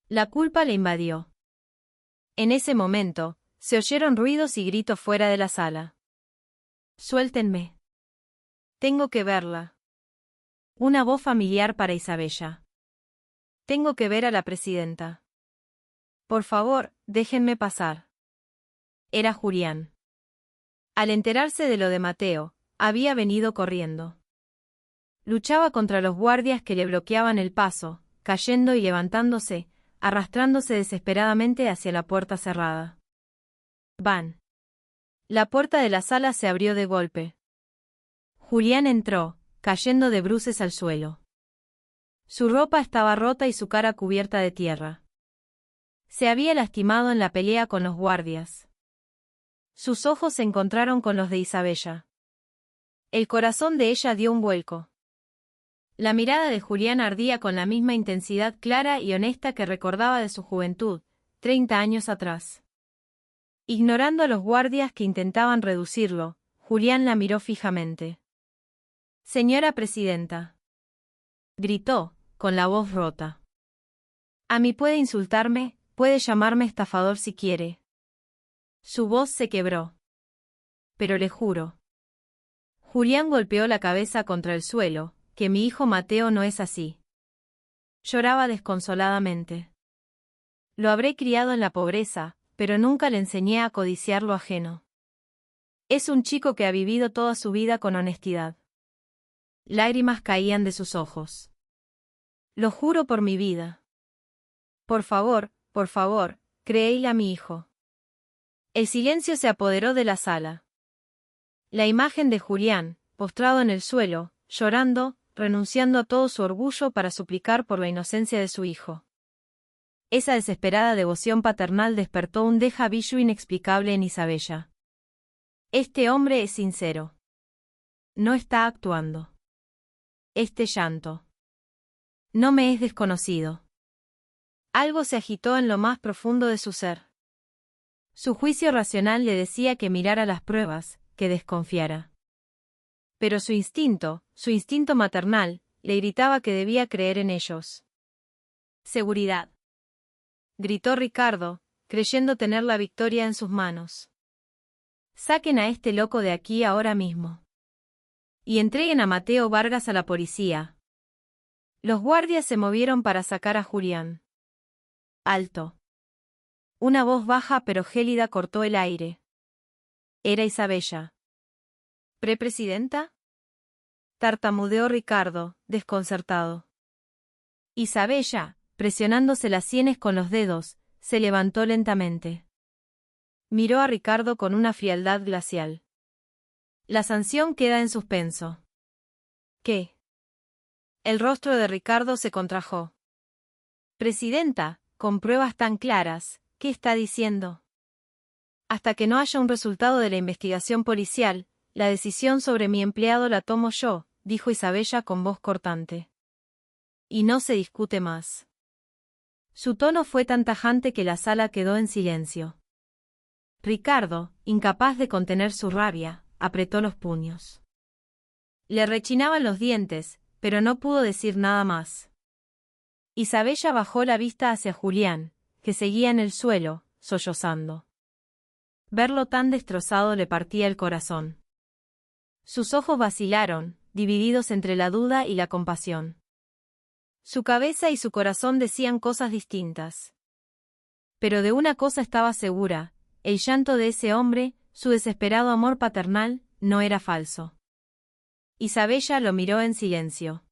La culpa le invadió. En ese momento, se oyeron ruidos y gritos fuera de la sala. Suéltenme. Tengo que verla. Una voz familiar para Isabella. Tengo que ver a la presidenta. Por favor, déjenme pasar. Era Julián. Al enterarse de lo de Mateo, había venido corriendo. Luchaba contra los guardias que le bloqueaban el paso, cayendo y levantándose, arrastrándose desesperadamente hacia la puerta cerrada. Van. La puerta de la sala se abrió de golpe. Julián entró, cayendo de bruces al suelo. Su ropa estaba rota y su cara cubierta de tierra. Se había lastimado en la pelea con los guardias. Sus ojos se encontraron con los de Isabella. El corazón de ella dio un vuelco. La mirada de Julián ardía con la misma intensidad clara y honesta que recordaba de su juventud, 30 años atrás. Ignorando a los guardias que intentaban reducirlo, Julián la miró fijamente. «Señora presidenta», gritó, con la voz rota. «A mí puede insultarme, puede llamarme estafador si quiere». Su voz se quebró. «Pero le juro». Julián golpeó la cabeza contra el suelo, que mi hijo Mateo no es así. Lloraba desconsoladamente. Lo habré criado en la pobreza, pero nunca le enseñé a codiciar lo ajeno. Es un chico que ha vivido toda su vida con honestidad. Lágrimas caían de sus ojos. Lo juro por mi vida. Por favor, créele a mi hijo. El silencio se apoderó de la sala. La imagen de Julián, postrado en el suelo, llorando, renunciando a todo su orgullo para suplicar por la inocencia de su hijo. Esa desesperada devoción paternal despertó un déjà vu inexplicable en Isabella. Este hombre es sincero. No está actuando. Este llanto. No me es desconocido. Algo se agitó en lo más profundo de su ser. Su juicio racional le decía que mirara las pruebas, que desconfiara. Pero su instinto maternal, le gritaba que debía creer en ellos. Seguridad. Gritó Ricardo, creyendo tener la victoria en sus manos. Saquen a este loco de aquí ahora mismo. Y entreguen a Mateo Vargas a la policía. Los guardias se movieron para sacar a Julián. Alto. Una voz baja pero gélida cortó el aire. Era Isabella. ¿Prepresidenta? Tartamudeó Ricardo, desconcertado. Isabella, presionándose las sienes con los dedos, se levantó lentamente. Miró a Ricardo con una frialdad glacial. La sanción queda en suspenso. ¿Qué? El rostro de Ricardo se contrajo. Presidenta, con pruebas tan claras, ¿qué está diciendo? Hasta que no haya un resultado de la investigación policial, la decisión sobre mi empleado la tomo yo, dijo Isabella con voz cortante. Y no se discute más. Su tono fue tan tajante que la sala quedó en silencio. Ricardo, incapaz de contener su rabia, apretó los puños. Le rechinaban los dientes, pero no pudo decir nada más. Isabella bajó la vista hacia Julián, que seguía en el suelo, sollozando. Verlo tan destrozado le partía el corazón. Sus ojos vacilaron, divididos entre la duda y la compasión. Su cabeza y su corazón decían cosas distintas. Pero de una cosa estaba segura, el llanto de ese hombre, su desesperado amor paternal, no era falso. Isabella lo miró en silencio.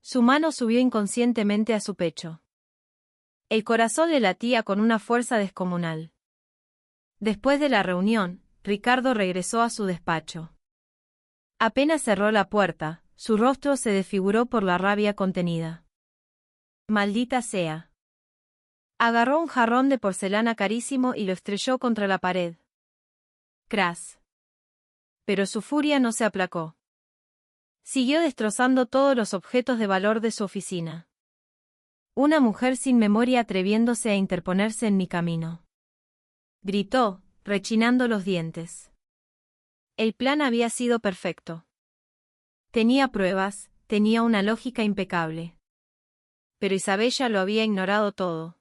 Su mano subió inconscientemente a su pecho. El corazón le latía con una fuerza descomunal. Después de la reunión, Ricardo regresó a su despacho. Apenas cerró la puerta, su rostro se desfiguró por la rabia contenida. Maldita sea. Agarró un jarrón de porcelana carísimo y lo estrelló contra la pared. Cras. Pero su furia no se aplacó. Siguió destrozando todos los objetos de valor de su oficina. Una mujer sin memoria atreviéndose a interponerse en mi camino. Gritó, rechinando los dientes. El plan había sido perfecto. Tenía pruebas, tenía una lógica impecable. Pero Isabella lo había ignorado todo.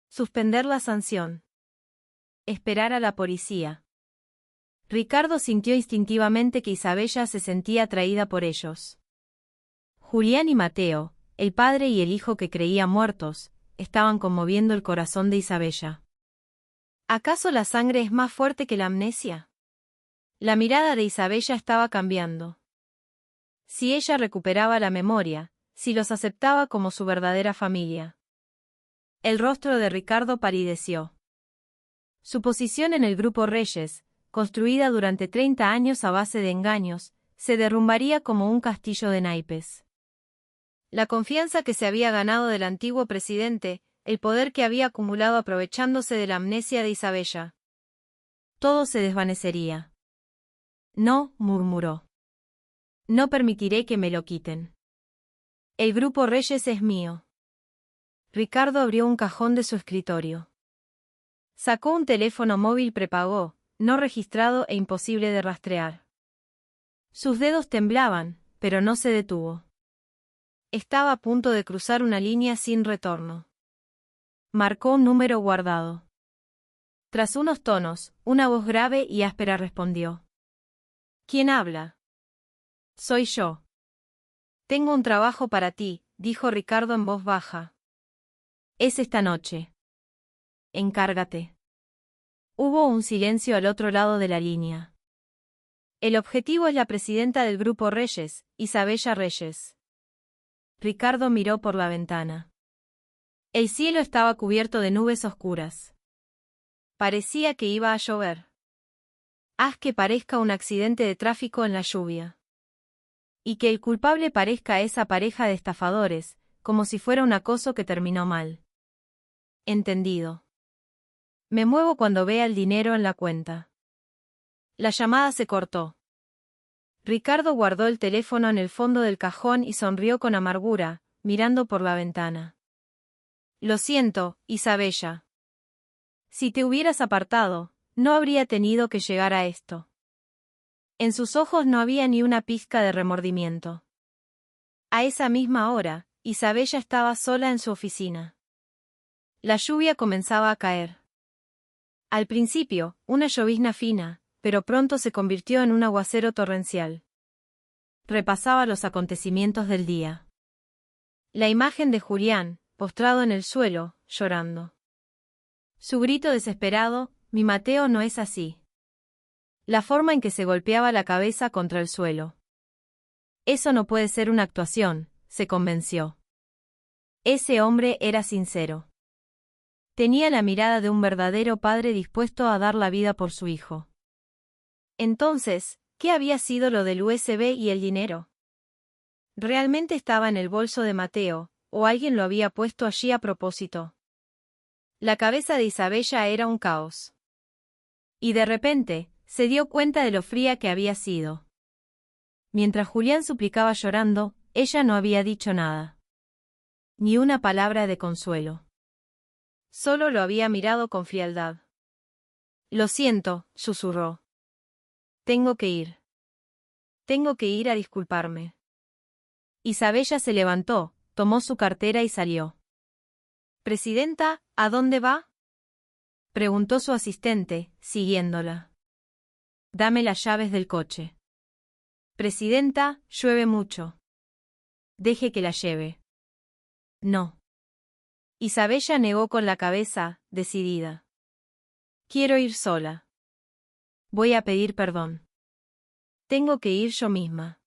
Suspender la sanción. Esperar a la policía. Ricardo sintió instintivamente que Isabella se sentía atraída por ellos. Julián y Mateo, el padre y el hijo que creía muertos, estaban conmoviendo el corazón de Isabella. ¿Acaso la sangre es más fuerte que la amnesia? La mirada de Isabella estaba cambiando. Si ella recuperaba la memoria, si los aceptaba como su verdadera familia. El rostro de Ricardo palideció. Su posición en el Grupo Reyes, construida durante 30 años a base de engaños, se derrumbaría como un castillo de naipes. La confianza que se había ganado del antiguo presidente, el poder que había acumulado aprovechándose de la amnesia de Isabella. Todo se desvanecería. No, murmuró. No permitiré que me lo quiten. El Grupo Reyes es mío. Ricardo abrió un cajón de su escritorio. Sacó un teléfono móvil prepago, no registrado e imposible de rastrear. Sus dedos temblaban, pero no se detuvo. Estaba a punto de cruzar una línea sin retorno. Marcó un número guardado. Tras unos tonos, una voz grave y áspera respondió. ¿Quién habla? Soy yo. Tengo un trabajo para ti, dijo Ricardo en voz baja. Es esta noche. Encárgate. Hubo un silencio al otro lado de la línea. El objetivo es la presidenta del Grupo Reyes, Isabella Reyes. Ricardo miró por la ventana. El cielo estaba cubierto de nubes oscuras. Parecía que iba a llover. Haz que parezca un accidente de tráfico en la lluvia. Y que el culpable parezca esa pareja de estafadores, como si fuera un acoso que terminó mal. Entendido. Me muevo cuando vea el dinero en la cuenta. La llamada se cortó. Ricardo guardó el teléfono en el fondo del cajón y sonrió con amargura, mirando por la ventana. Lo siento, Isabella. Si te hubieras apartado, no habría tenido que llegar a esto. En sus ojos no había ni una pizca de remordimiento. A esa misma hora, Isabella estaba sola en su oficina. La lluvia comenzaba a caer. Al principio, una llovizna fina, pero pronto se convirtió en un aguacero torrencial. Repasaba los acontecimientos del día. La imagen de Julián, postrado en el suelo, llorando. Su grito desesperado: «Mi Mateo no es así». La forma en que se golpeaba la cabeza contra el suelo. Eso no puede ser una actuación, se convenció. Ese hombre era sincero. Tenía la mirada de un verdadero padre dispuesto a dar la vida por su hijo. Entonces, ¿qué había sido lo del USB y el dinero? ¿Realmente estaba en el bolso de Mateo, o alguien lo había puesto allí a propósito? La cabeza de Isabella era un caos. Y de repente, se dio cuenta de lo fría que había sido. Mientras Julián suplicaba llorando, ella no había dicho nada. Ni una palabra de consuelo. Solo lo había mirado con frialdad. «Lo siento», susurró. «Tengo que ir. Tengo que ir a disculparme». Isabella se levantó, tomó su cartera y salió. «Presidenta, ¿a dónde va?», preguntó su asistente, siguiéndola. «Dame las llaves del coche». «Presidenta, llueve mucho». «Deje que la lleve». «No». Isabella negó con la cabeza, decidida. «Quiero ir sola. Voy a pedir perdón. Tengo que ir yo misma».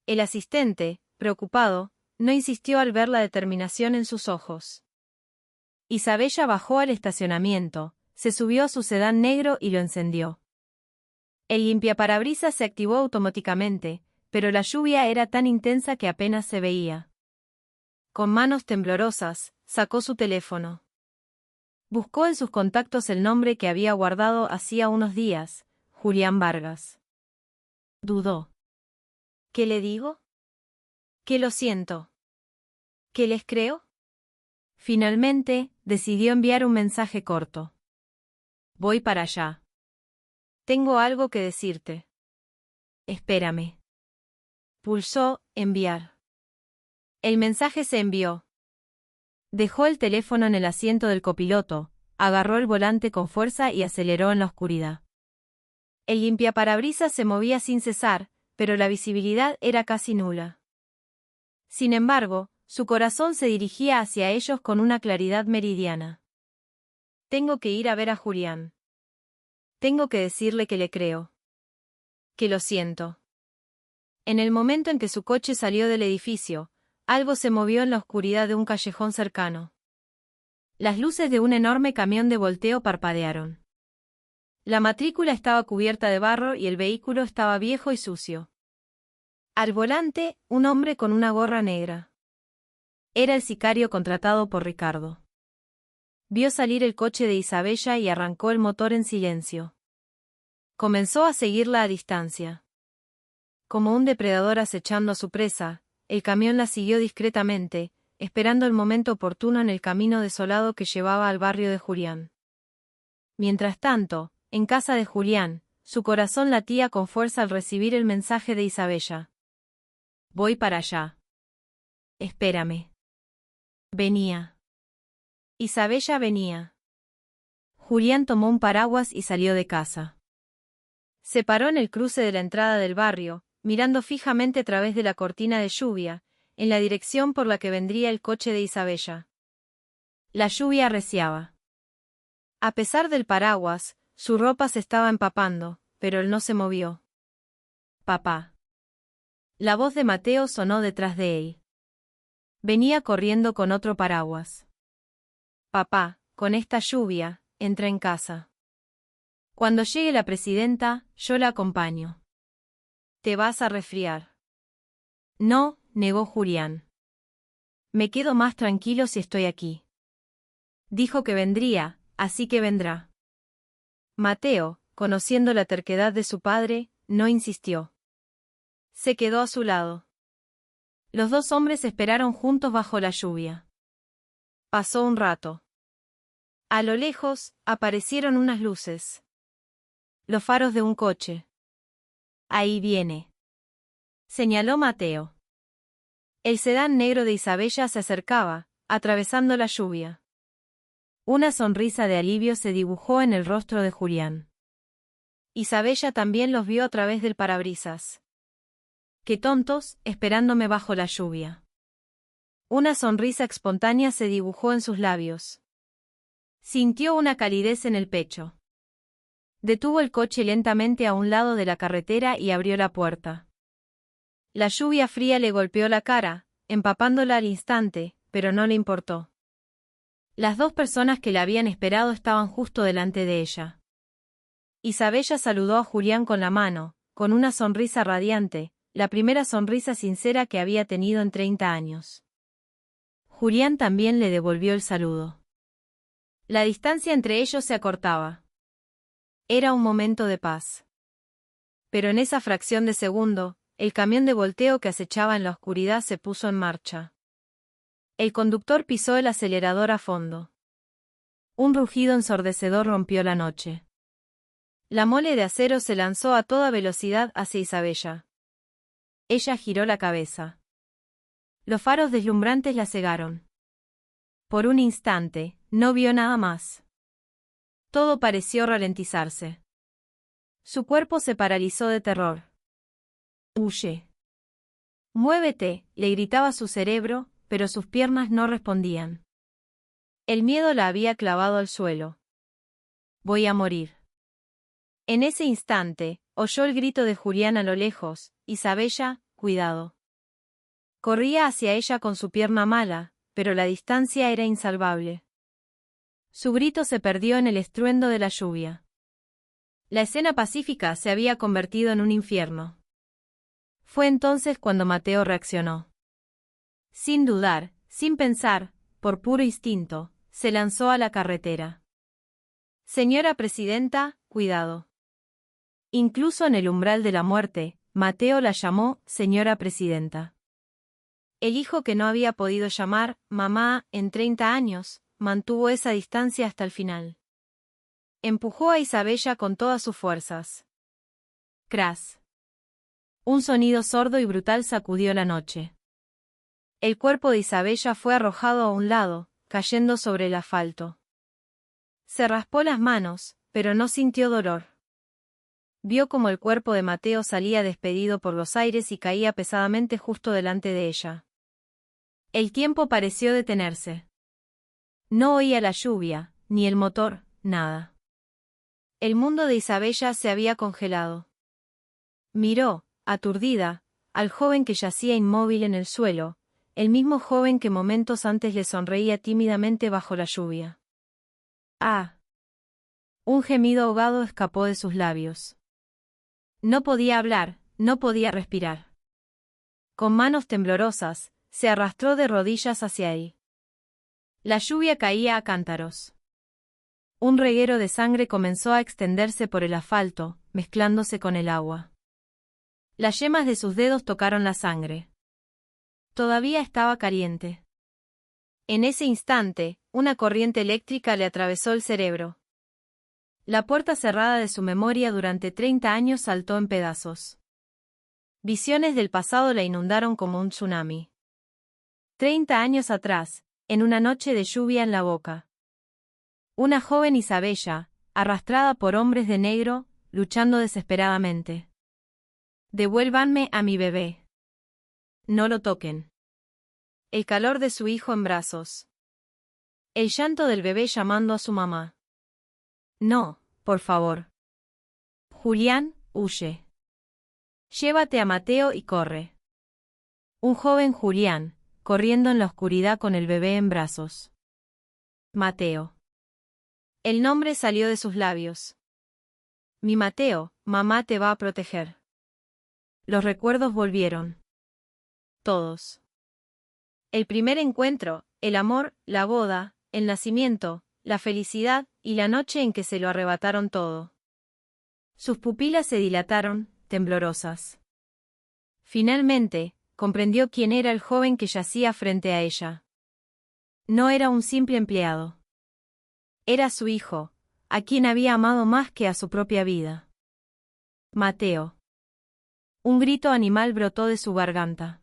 El asistente, preocupado, no insistió al ver la determinación en sus ojos. Isabella bajó al estacionamiento, se subió a su sedán negro y lo encendió. El limpiaparabrisas se activó automáticamente, pero la lluvia era tan intensa que apenas se veía. Con manos temblorosas, sacó su teléfono. Buscó en sus contactos el nombre que había guardado hacía unos días, Julián Vargas. Dudó. ¿Qué le digo? ¿Qué lo siento? ¿Qué les creo? Finalmente, decidió enviar un mensaje corto. «Voy para allá. Tengo algo que decirte. Espérame». Pulsó «Enviar». El mensaje se envió. Dejó el teléfono en el asiento del copiloto, agarró el volante con fuerza y aceleró en la oscuridad. El limpiaparabrisas se movía sin cesar, pero la visibilidad era casi nula. Sin embargo, su corazón se dirigía hacia ellos con una claridad meridiana. «Tengo que ir a ver a Julián. Tengo que decirle que le creo. Que lo siento». En el momento en que su coche salió del edificio, algo se movió en la oscuridad de un callejón cercano. Las luces de un enorme camión de volteo parpadearon. La matrícula estaba cubierta de barro y el vehículo estaba viejo y sucio. Al volante, un hombre con una gorra negra. Era el sicario contratado por Ricardo. Vio salir el coche de Isabella y arrancó el motor en silencio. Comenzó a seguirla a distancia. Como un depredador acechando a su presa, el camión la siguió discretamente, esperando el momento oportuno en el camino desolado que llevaba al barrio de Julián. Mientras tanto, en casa de Julián, su corazón latía con fuerza al recibir el mensaje de Isabella. «Voy para allá. Espérame». Venía. Isabella venía. Julián tomó un paraguas y salió de casa. Se paró en el cruce de la entrada del barrio, mirando fijamente a través de la cortina de lluvia, en la dirección por la que vendría el coche de Isabella. La lluvia arreciaba. A pesar del paraguas, su ropa se estaba empapando, pero él no se movió. papá. La voz de Mateo sonó detrás de él. Venía corriendo con otro paraguas. Papá, con esta lluvia, entra en casa. Cuando llegue la presidenta, yo la acompaño. Te vas a resfriar. No, negó Julián. Me quedo más tranquilo si estoy aquí. Dijo que vendría, así que vendrá. Mateo, conociendo la terquedad de su padre, no insistió. Se quedó a su lado. Los dos hombres esperaron juntos bajo la lluvia. Pasó un rato. A lo lejos, aparecieron unas luces. Los faros de un coche. Ahí viene. Señaló Mateo. El sedán negro de Isabella se acercaba, atravesando la lluvia. Una sonrisa de alivio se dibujó en el rostro de Julián. Isabella también los vio a través del parabrisas. Qué tontos, esperándome bajo la lluvia. Una sonrisa espontánea se dibujó en sus labios. Sintió una calidez en el pecho. Detuvo el coche lentamente a un lado de la carretera y abrió la puerta. La lluvia fría le golpeó la cara, empapándola al instante, pero no le importó. Las dos personas que la habían esperado estaban justo delante de ella. Isabella saludó a Julián con la mano, con una sonrisa radiante, la primera sonrisa sincera que había tenido en 30 años. Julián también le devolvió el saludo. La distancia entre ellos se acortaba. Era un momento de paz. Pero en esa fracción de segundo, el camión de volteo que acechaba en la oscuridad se puso en marcha. El conductor pisó el acelerador a fondo. Un rugido ensordecedor rompió la noche. La mole de acero se lanzó a toda velocidad hacia Isabella. Ella giró la cabeza. Los faros deslumbrantes la cegaron. Por un instante, no vio nada más. Todo pareció ralentizarse. Su cuerpo se paralizó de terror. «Huye. Muévete», le gritaba su cerebro, pero sus piernas no respondían. El miedo la había clavado al suelo. «Voy a morir». En ese instante, oyó el grito de Julián a lo lejos: «Isabella, cuidado». Corría hacia ella con su pierna mala, pero la distancia era insalvable. Su grito se perdió en el estruendo de la lluvia. La escena pacífica se había convertido en un infierno. Fue entonces cuando Mateo reaccionó. Sin dudar, sin pensar, por puro instinto, se lanzó a la carretera. «Señora presidenta, cuidado». Incluso en el umbral de la muerte, Mateo la llamó señora presidenta. El hijo que no había podido llamar mamá en 30 años, mantuvo esa distancia hasta el final. Empujó a Isabella con todas sus fuerzas. Cras. Un sonido sordo y brutal sacudió la noche. El cuerpo de Isabella fue arrojado a un lado, cayendo sobre el asfalto. Se raspó las manos, pero no sintió dolor. Vio como el cuerpo de Mateo salía despedido por los aires y caía pesadamente justo delante de ella. El tiempo pareció detenerse. No oía la lluvia, ni el motor, nada. El mundo de Isabella se había congelado. Miró, aturdida, al joven que yacía inmóvil en el suelo, el mismo joven que momentos antes le sonreía tímidamente bajo la lluvia. ¡Ah! Un gemido ahogado escapó de sus labios. No podía hablar, no podía respirar. Con manos temblorosas, se arrastró de rodillas hacia él. La lluvia caía a cántaros. Un reguero de sangre comenzó a extenderse por el asfalto, mezclándose con el agua. Las yemas de sus dedos tocaron la sangre. Todavía estaba caliente. En ese instante, una corriente eléctrica le atravesó el cerebro. La puerta cerrada de su memoria durante 30 años saltó en pedazos. Visiones del pasado la inundaron como un tsunami. 30 años atrás, en una noche de lluvia en la boca. Una joven Isabella, arrastrada por hombres de negro, luchando desesperadamente. «Devuélvanme a mi bebé. No lo toquen». El calor de su hijo en brazos. El llanto del bebé llamando a su mamá. «No, por favor. Julián, huye». Llévate a Mateo y corre. Un joven Julián, corriendo en la oscuridad con el bebé en brazos. Mateo. El nombre salió de sus labios. Mi Mateo, mamá te va a proteger. Los recuerdos volvieron. Todos. El primer encuentro, el amor, la boda, el nacimiento, la felicidad y la noche en que se lo arrebataron todo. Sus pupilas se dilataron, temblorosas. Finalmente, comprendió quién era el joven que yacía frente a ella. No era un simple empleado. Era su hijo, a quien había amado más que a su propia vida. Mateo. Un grito animal brotó de su garganta.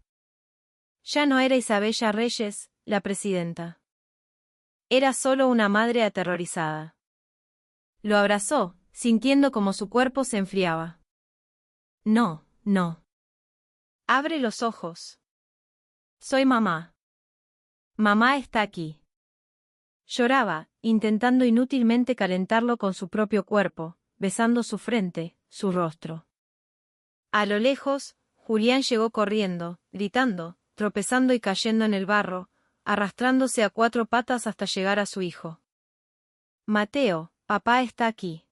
Ya no era Isabella Reyes, la presidenta. Era solo una madre aterrorizada. Lo abrazó, sintiendo como su cuerpo se enfriaba. No, no. Abre los ojos. Soy mamá. Mamá está aquí. Lloraba, intentando inútilmente calentarlo con su propio cuerpo, besando su frente, su rostro. A lo lejos, Julián llegó corriendo, gritando, tropezando y cayendo en el barro, arrastrándose a 4 patas hasta llegar a su hijo. Mateo, papá está aquí.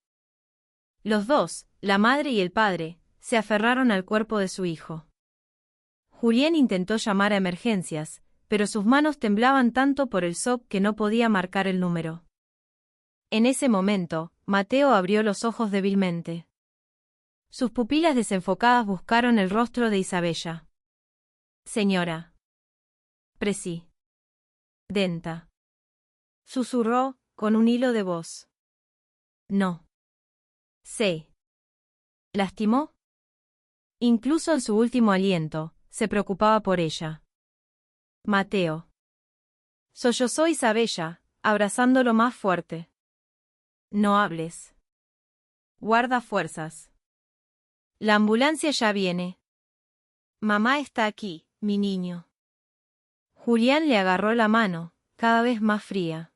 Los dos, la madre y el padre, se aferraron al cuerpo de su hijo. Julián intentó llamar a emergencias, pero sus manos temblaban tanto por el shock que no podía marcar el número. En ese momento, Mateo abrió los ojos débilmente. Sus pupilas desenfocadas buscaron el rostro de Isabella. Señora. Presidenta. Susurró, con un hilo de voz. No. ¿Se lastimó? Incluso en su último aliento, se preocupaba por ella. Mateo. Sollozó Isabella, abrazándolo más fuerte. No hables. Guarda fuerzas. La ambulancia ya viene. Mamá está aquí, mi niño. Julián le agarró la mano, cada vez más fría.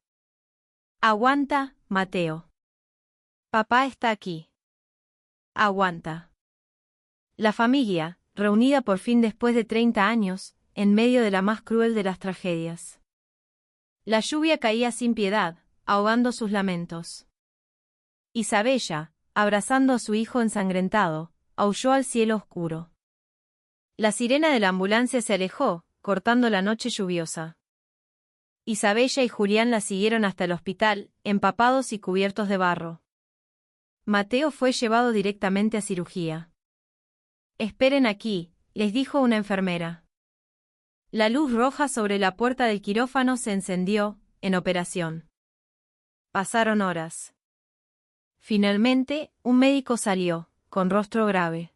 Aguanta, Mateo. Papá está aquí. Aguanta. La familia, reunida por fin después de 30 años, en medio de la más cruel de las tragedias. La lluvia caía sin piedad, ahogando sus lamentos. Isabella, abrazando a su hijo ensangrentado, aulló al cielo oscuro. La sirena de la ambulancia se alejó, cortando la noche lluviosa. Isabella y Julián la siguieron hasta el hospital, empapados y cubiertos de barro. Mateo fue llevado directamente a cirugía. Esperen aquí, les dijo una enfermera. La luz roja sobre la puerta del quirófano se encendió, en operación. Pasaron horas. Finalmente, un médico salió, con rostro grave.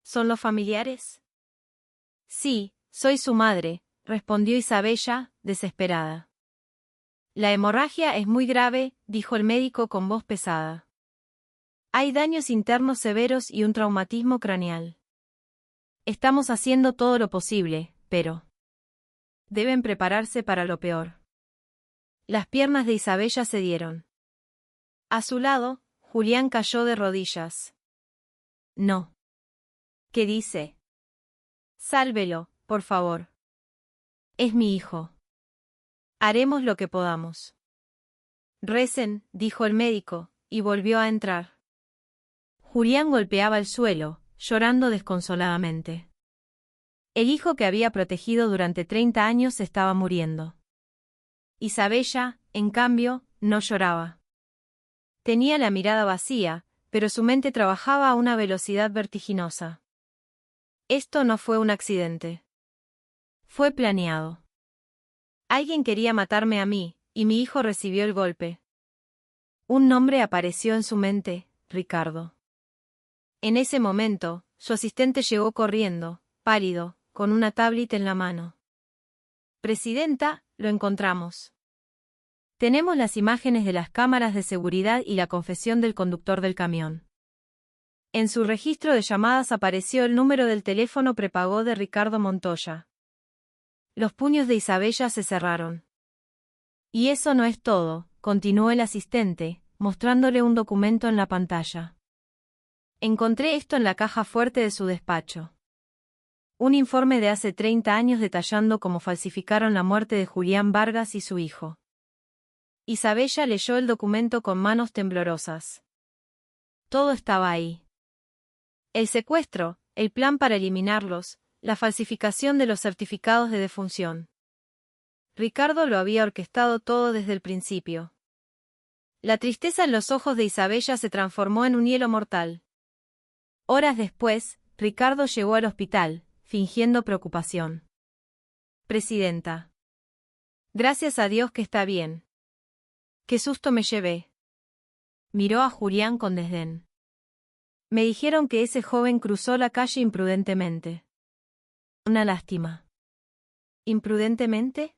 ¿Son los familiares? Sí, soy su madre, respondió Isabella, desesperada. La hemorragia es muy grave, dijo el médico con voz pesada. Hay daños internos severos y un traumatismo craneal. Estamos haciendo todo lo posible, pero deben prepararse para lo peor. Las piernas de Isabella cedieron. A su lado, Julián cayó de rodillas. No. ¿Qué dice? Sálvelo, por favor. Es mi hijo. Haremos lo que podamos. Recen, dijo el médico, y volvió a entrar. Julián golpeaba el suelo, llorando desconsoladamente. El hijo que había protegido durante 30 años estaba muriendo. Isabella, en cambio, no lloraba. Tenía la mirada vacía, pero su mente trabajaba a una velocidad vertiginosa. Esto no fue un accidente. Fue planeado. Alguien quería matarme a mí, y mi hijo recibió el golpe. Un nombre apareció en su mente, Ricardo. En ese momento, su asistente llegó corriendo, pálido, con una tablet en la mano. Presidenta, lo encontramos. Tenemos las imágenes de las cámaras de seguridad y la confesión del conductor del camión. En su registro de llamadas apareció el número del teléfono prepago de Ricardo Montoya. Los puños de Isabella se cerraron. Y eso no es todo, continuó el asistente, mostrándole un documento en la pantalla. Encontré esto en la caja fuerte de su despacho. Un informe de hace 30 años detallando cómo falsificaron la muerte de Julián Vargas y su hijo. Isabella leyó el documento con manos temblorosas. Todo estaba ahí. El secuestro, el plan para eliminarlos, la falsificación de los certificados de defunción. Ricardo lo había orquestado todo desde el principio. La tristeza en los ojos de Isabella se transformó en un hielo mortal. Horas después, Ricardo llegó al hospital, fingiendo preocupación. Presidenta. Gracias a Dios que está bien. Qué susto me llevé. Miró a Julián con desdén. Me dijeron que ese joven cruzó la calle imprudentemente. Una lástima. ¿Imprudentemente?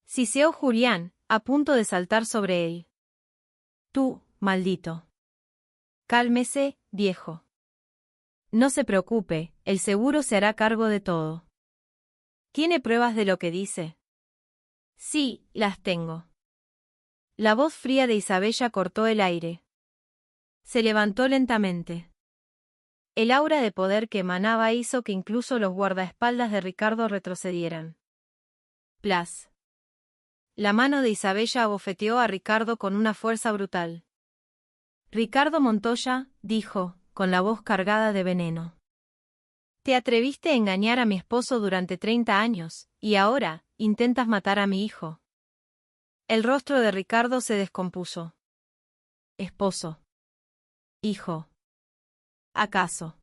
Siseó Julián, a punto de saltar sobre él. Tú, maldito. Cálmese, viejo. No se preocupe, el seguro se hará cargo de todo. ¿Tiene pruebas de lo que dice? Sí, las tengo. La voz fría de Isabella cortó el aire. Se levantó lentamente. El aura de poder que emanaba hizo que incluso los guardaespaldas de Ricardo retrocedieran. Plas. La mano de Isabella abofeteó a Ricardo con una fuerza brutal. Ricardo Montoya, dijo, con la voz cargada de veneno. Te atreviste a engañar a mi esposo durante 30 años, y ahora, intentas matar a mi hijo. El rostro de Ricardo se descompuso. Esposo. Hijo. ¿Acaso?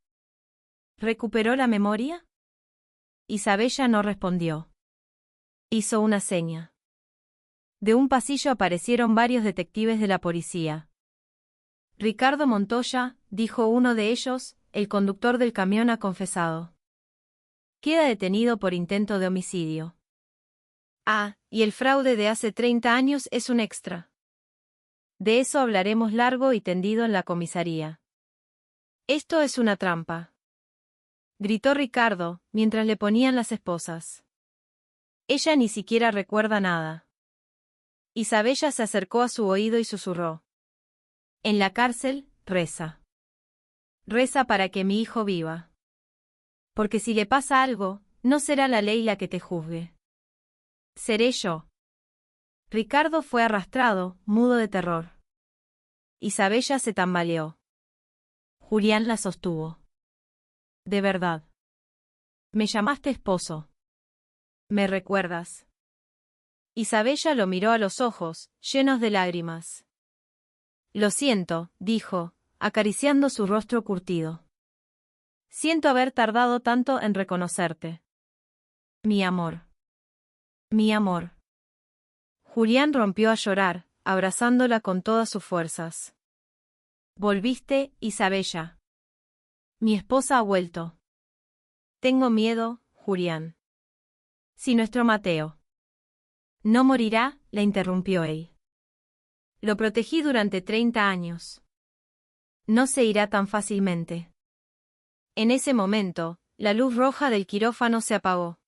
¿Recuperó la memoria? Isabella no respondió. Hizo una seña. De un pasillo aparecieron varios detectives de la policía. Ricardo Montoya, dijo uno de ellos, el conductor del camión ha confesado. Queda detenido por intento de homicidio. Ah, y el fraude de hace 30 años es un extra. De eso hablaremos largo y tendido en la comisaría. Esto es una trampa. Gritó Ricardo, mientras le ponían las esposas. Ella ni siquiera recuerda nada. Isabella se acercó a su oído y susurró. En la cárcel, reza. Reza para que mi hijo viva. Porque si le pasa algo, no será la ley la que te juzgue. Seré yo. Ricardo fue arrastrado, mudo de terror. Isabella se tambaleó. Julián la sostuvo. De verdad. Me llamaste esposo. ¿Me recuerdas? Isabella lo miró a los ojos, llenos de lágrimas. Lo siento, dijo, acariciando su rostro curtido. Siento haber tardado tanto en reconocerte. Mi amor. Mi amor. Julián rompió a llorar, abrazándola con todas sus fuerzas. Volviste, Isabella. Mi esposa ha vuelto. Tengo miedo, Julián. Si nuestro Mateo no morirá, la interrumpió él. Lo protegí durante 30 años. No se irá tan fácilmente. En ese momento, la luz roja del quirófano se apagó.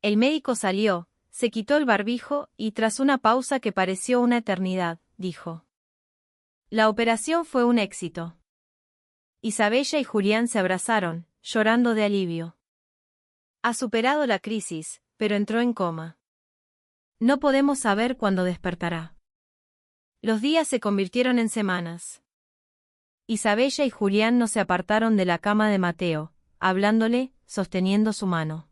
El médico salió, se quitó el barbijo y tras una pausa que pareció una eternidad, dijo. La operación fue un éxito. Isabella y Julián se abrazaron, llorando de alivio. Ha superado la crisis, pero entró en coma. No podemos saber cuándo despertará. Los días se convirtieron en semanas. Isabella y Julián no se apartaron de la cama de Mateo, hablándole, sosteniendo su mano.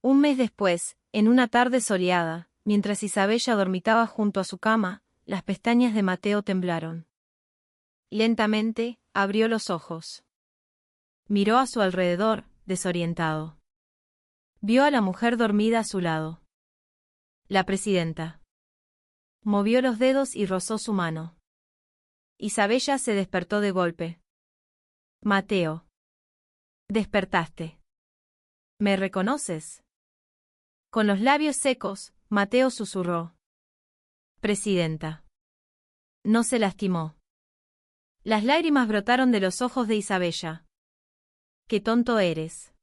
Un mes después, en una tarde soleada, mientras Isabella dormitaba junto a su cama, las pestañas de Mateo temblaron. Lentamente, abrió los ojos. Miró a su alrededor, desorientado. Vio a la mujer dormida a su lado. La presidenta. Movió los dedos y rozó su mano. Isabella se despertó de golpe. Mateo. Despertaste. ¿Me reconoces? Con los labios secos, Mateo susurró. Presidenta. No se lastimó. Las lágrimas brotaron de los ojos de Isabella. Qué tonto eres.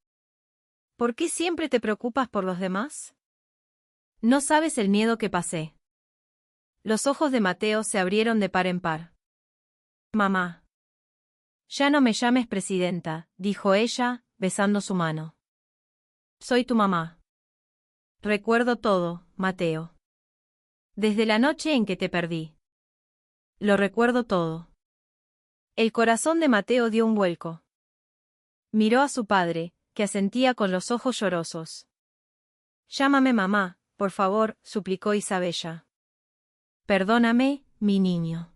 ¿Por qué siempre te preocupas por los demás? No sabes el miedo que pasé. Los ojos de Mateo se abrieron de par en par. Mamá. Ya no me llames presidenta, dijo ella, besando su mano. Soy tu mamá. Recuerdo todo, Mateo. Desde la noche en que te perdí. Lo recuerdo todo. El corazón de Mateo dio un vuelco. Miró a su padre, que asentía con los ojos llorosos. Llámame mamá, por favor, suplicó Isabella. Perdóname, mi niño.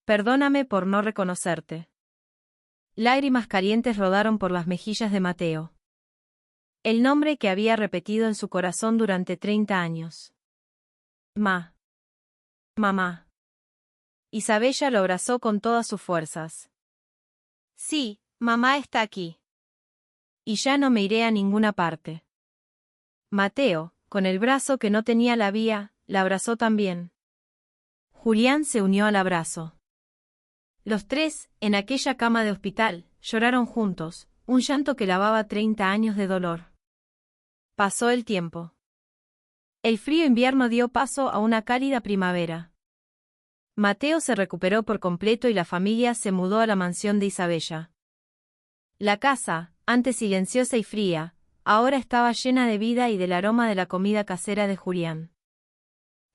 Perdóname por no reconocerte. Lágrimas calientes rodaron por las mejillas de Mateo. El nombre que había repetido en su corazón durante 30 años. Mamá. Isabella lo abrazó con todas sus fuerzas. Sí, mamá está aquí. Y ya no me iré a ninguna parte. Mateo, con el brazo que no tenía la abrazó también. Julián se unió al abrazo. Los tres, en aquella cama de hospital, lloraron juntos, un llanto que lavaba 30 años de dolor. Pasó el tiempo. El frío invierno dio paso a una cálida primavera. Mateo se recuperó por completo y la familia se mudó a la mansión de Isabella. La casa, antes silenciosa y fría, ahora estaba llena de vida y del aroma de la comida casera de Julián.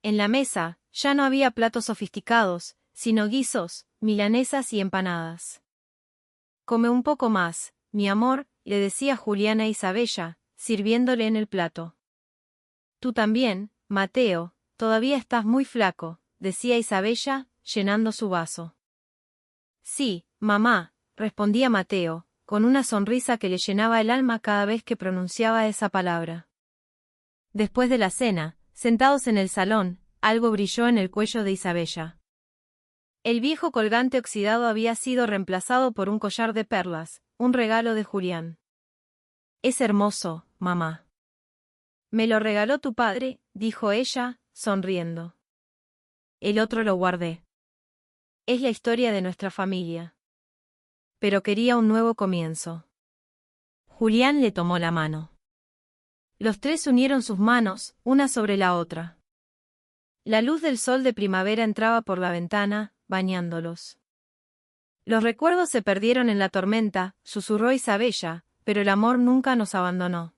En la mesa, ya no había platos sofisticados, sino guisos, milanesas y empanadas. Come un poco más, mi amor, le decía Julián a Isabella, sirviéndole en el plato. Tú también, Mateo, todavía estás muy flaco, decía Isabella, llenando su vaso. Sí, mamá, respondía Mateo, con una sonrisa que le llenaba el alma cada vez que pronunciaba esa palabra. Después de la cena, sentados en el salón, algo brilló en el cuello de Isabella. El viejo colgante oxidado había sido reemplazado por un collar de perlas, un regalo de Julián. Es hermoso, mamá. Me lo regaló tu padre, dijo ella, sonriendo. El otro lo guardé. Es la historia de nuestra familia. Pero quería un nuevo comienzo. Julián le tomó la mano. Los tres unieron sus manos, una sobre la otra. La luz del sol de primavera entraba por la ventana, bañándolos. Los recuerdos se perdieron en la tormenta, susurró Isabella, pero el amor nunca nos abandonó.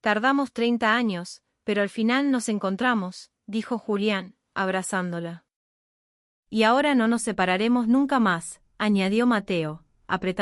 Tardamos 30 años, pero al final nos encontramos, dijo Julián, abrazándola. Y ahora no nos separaremos nunca más, añadió Mateo, apretando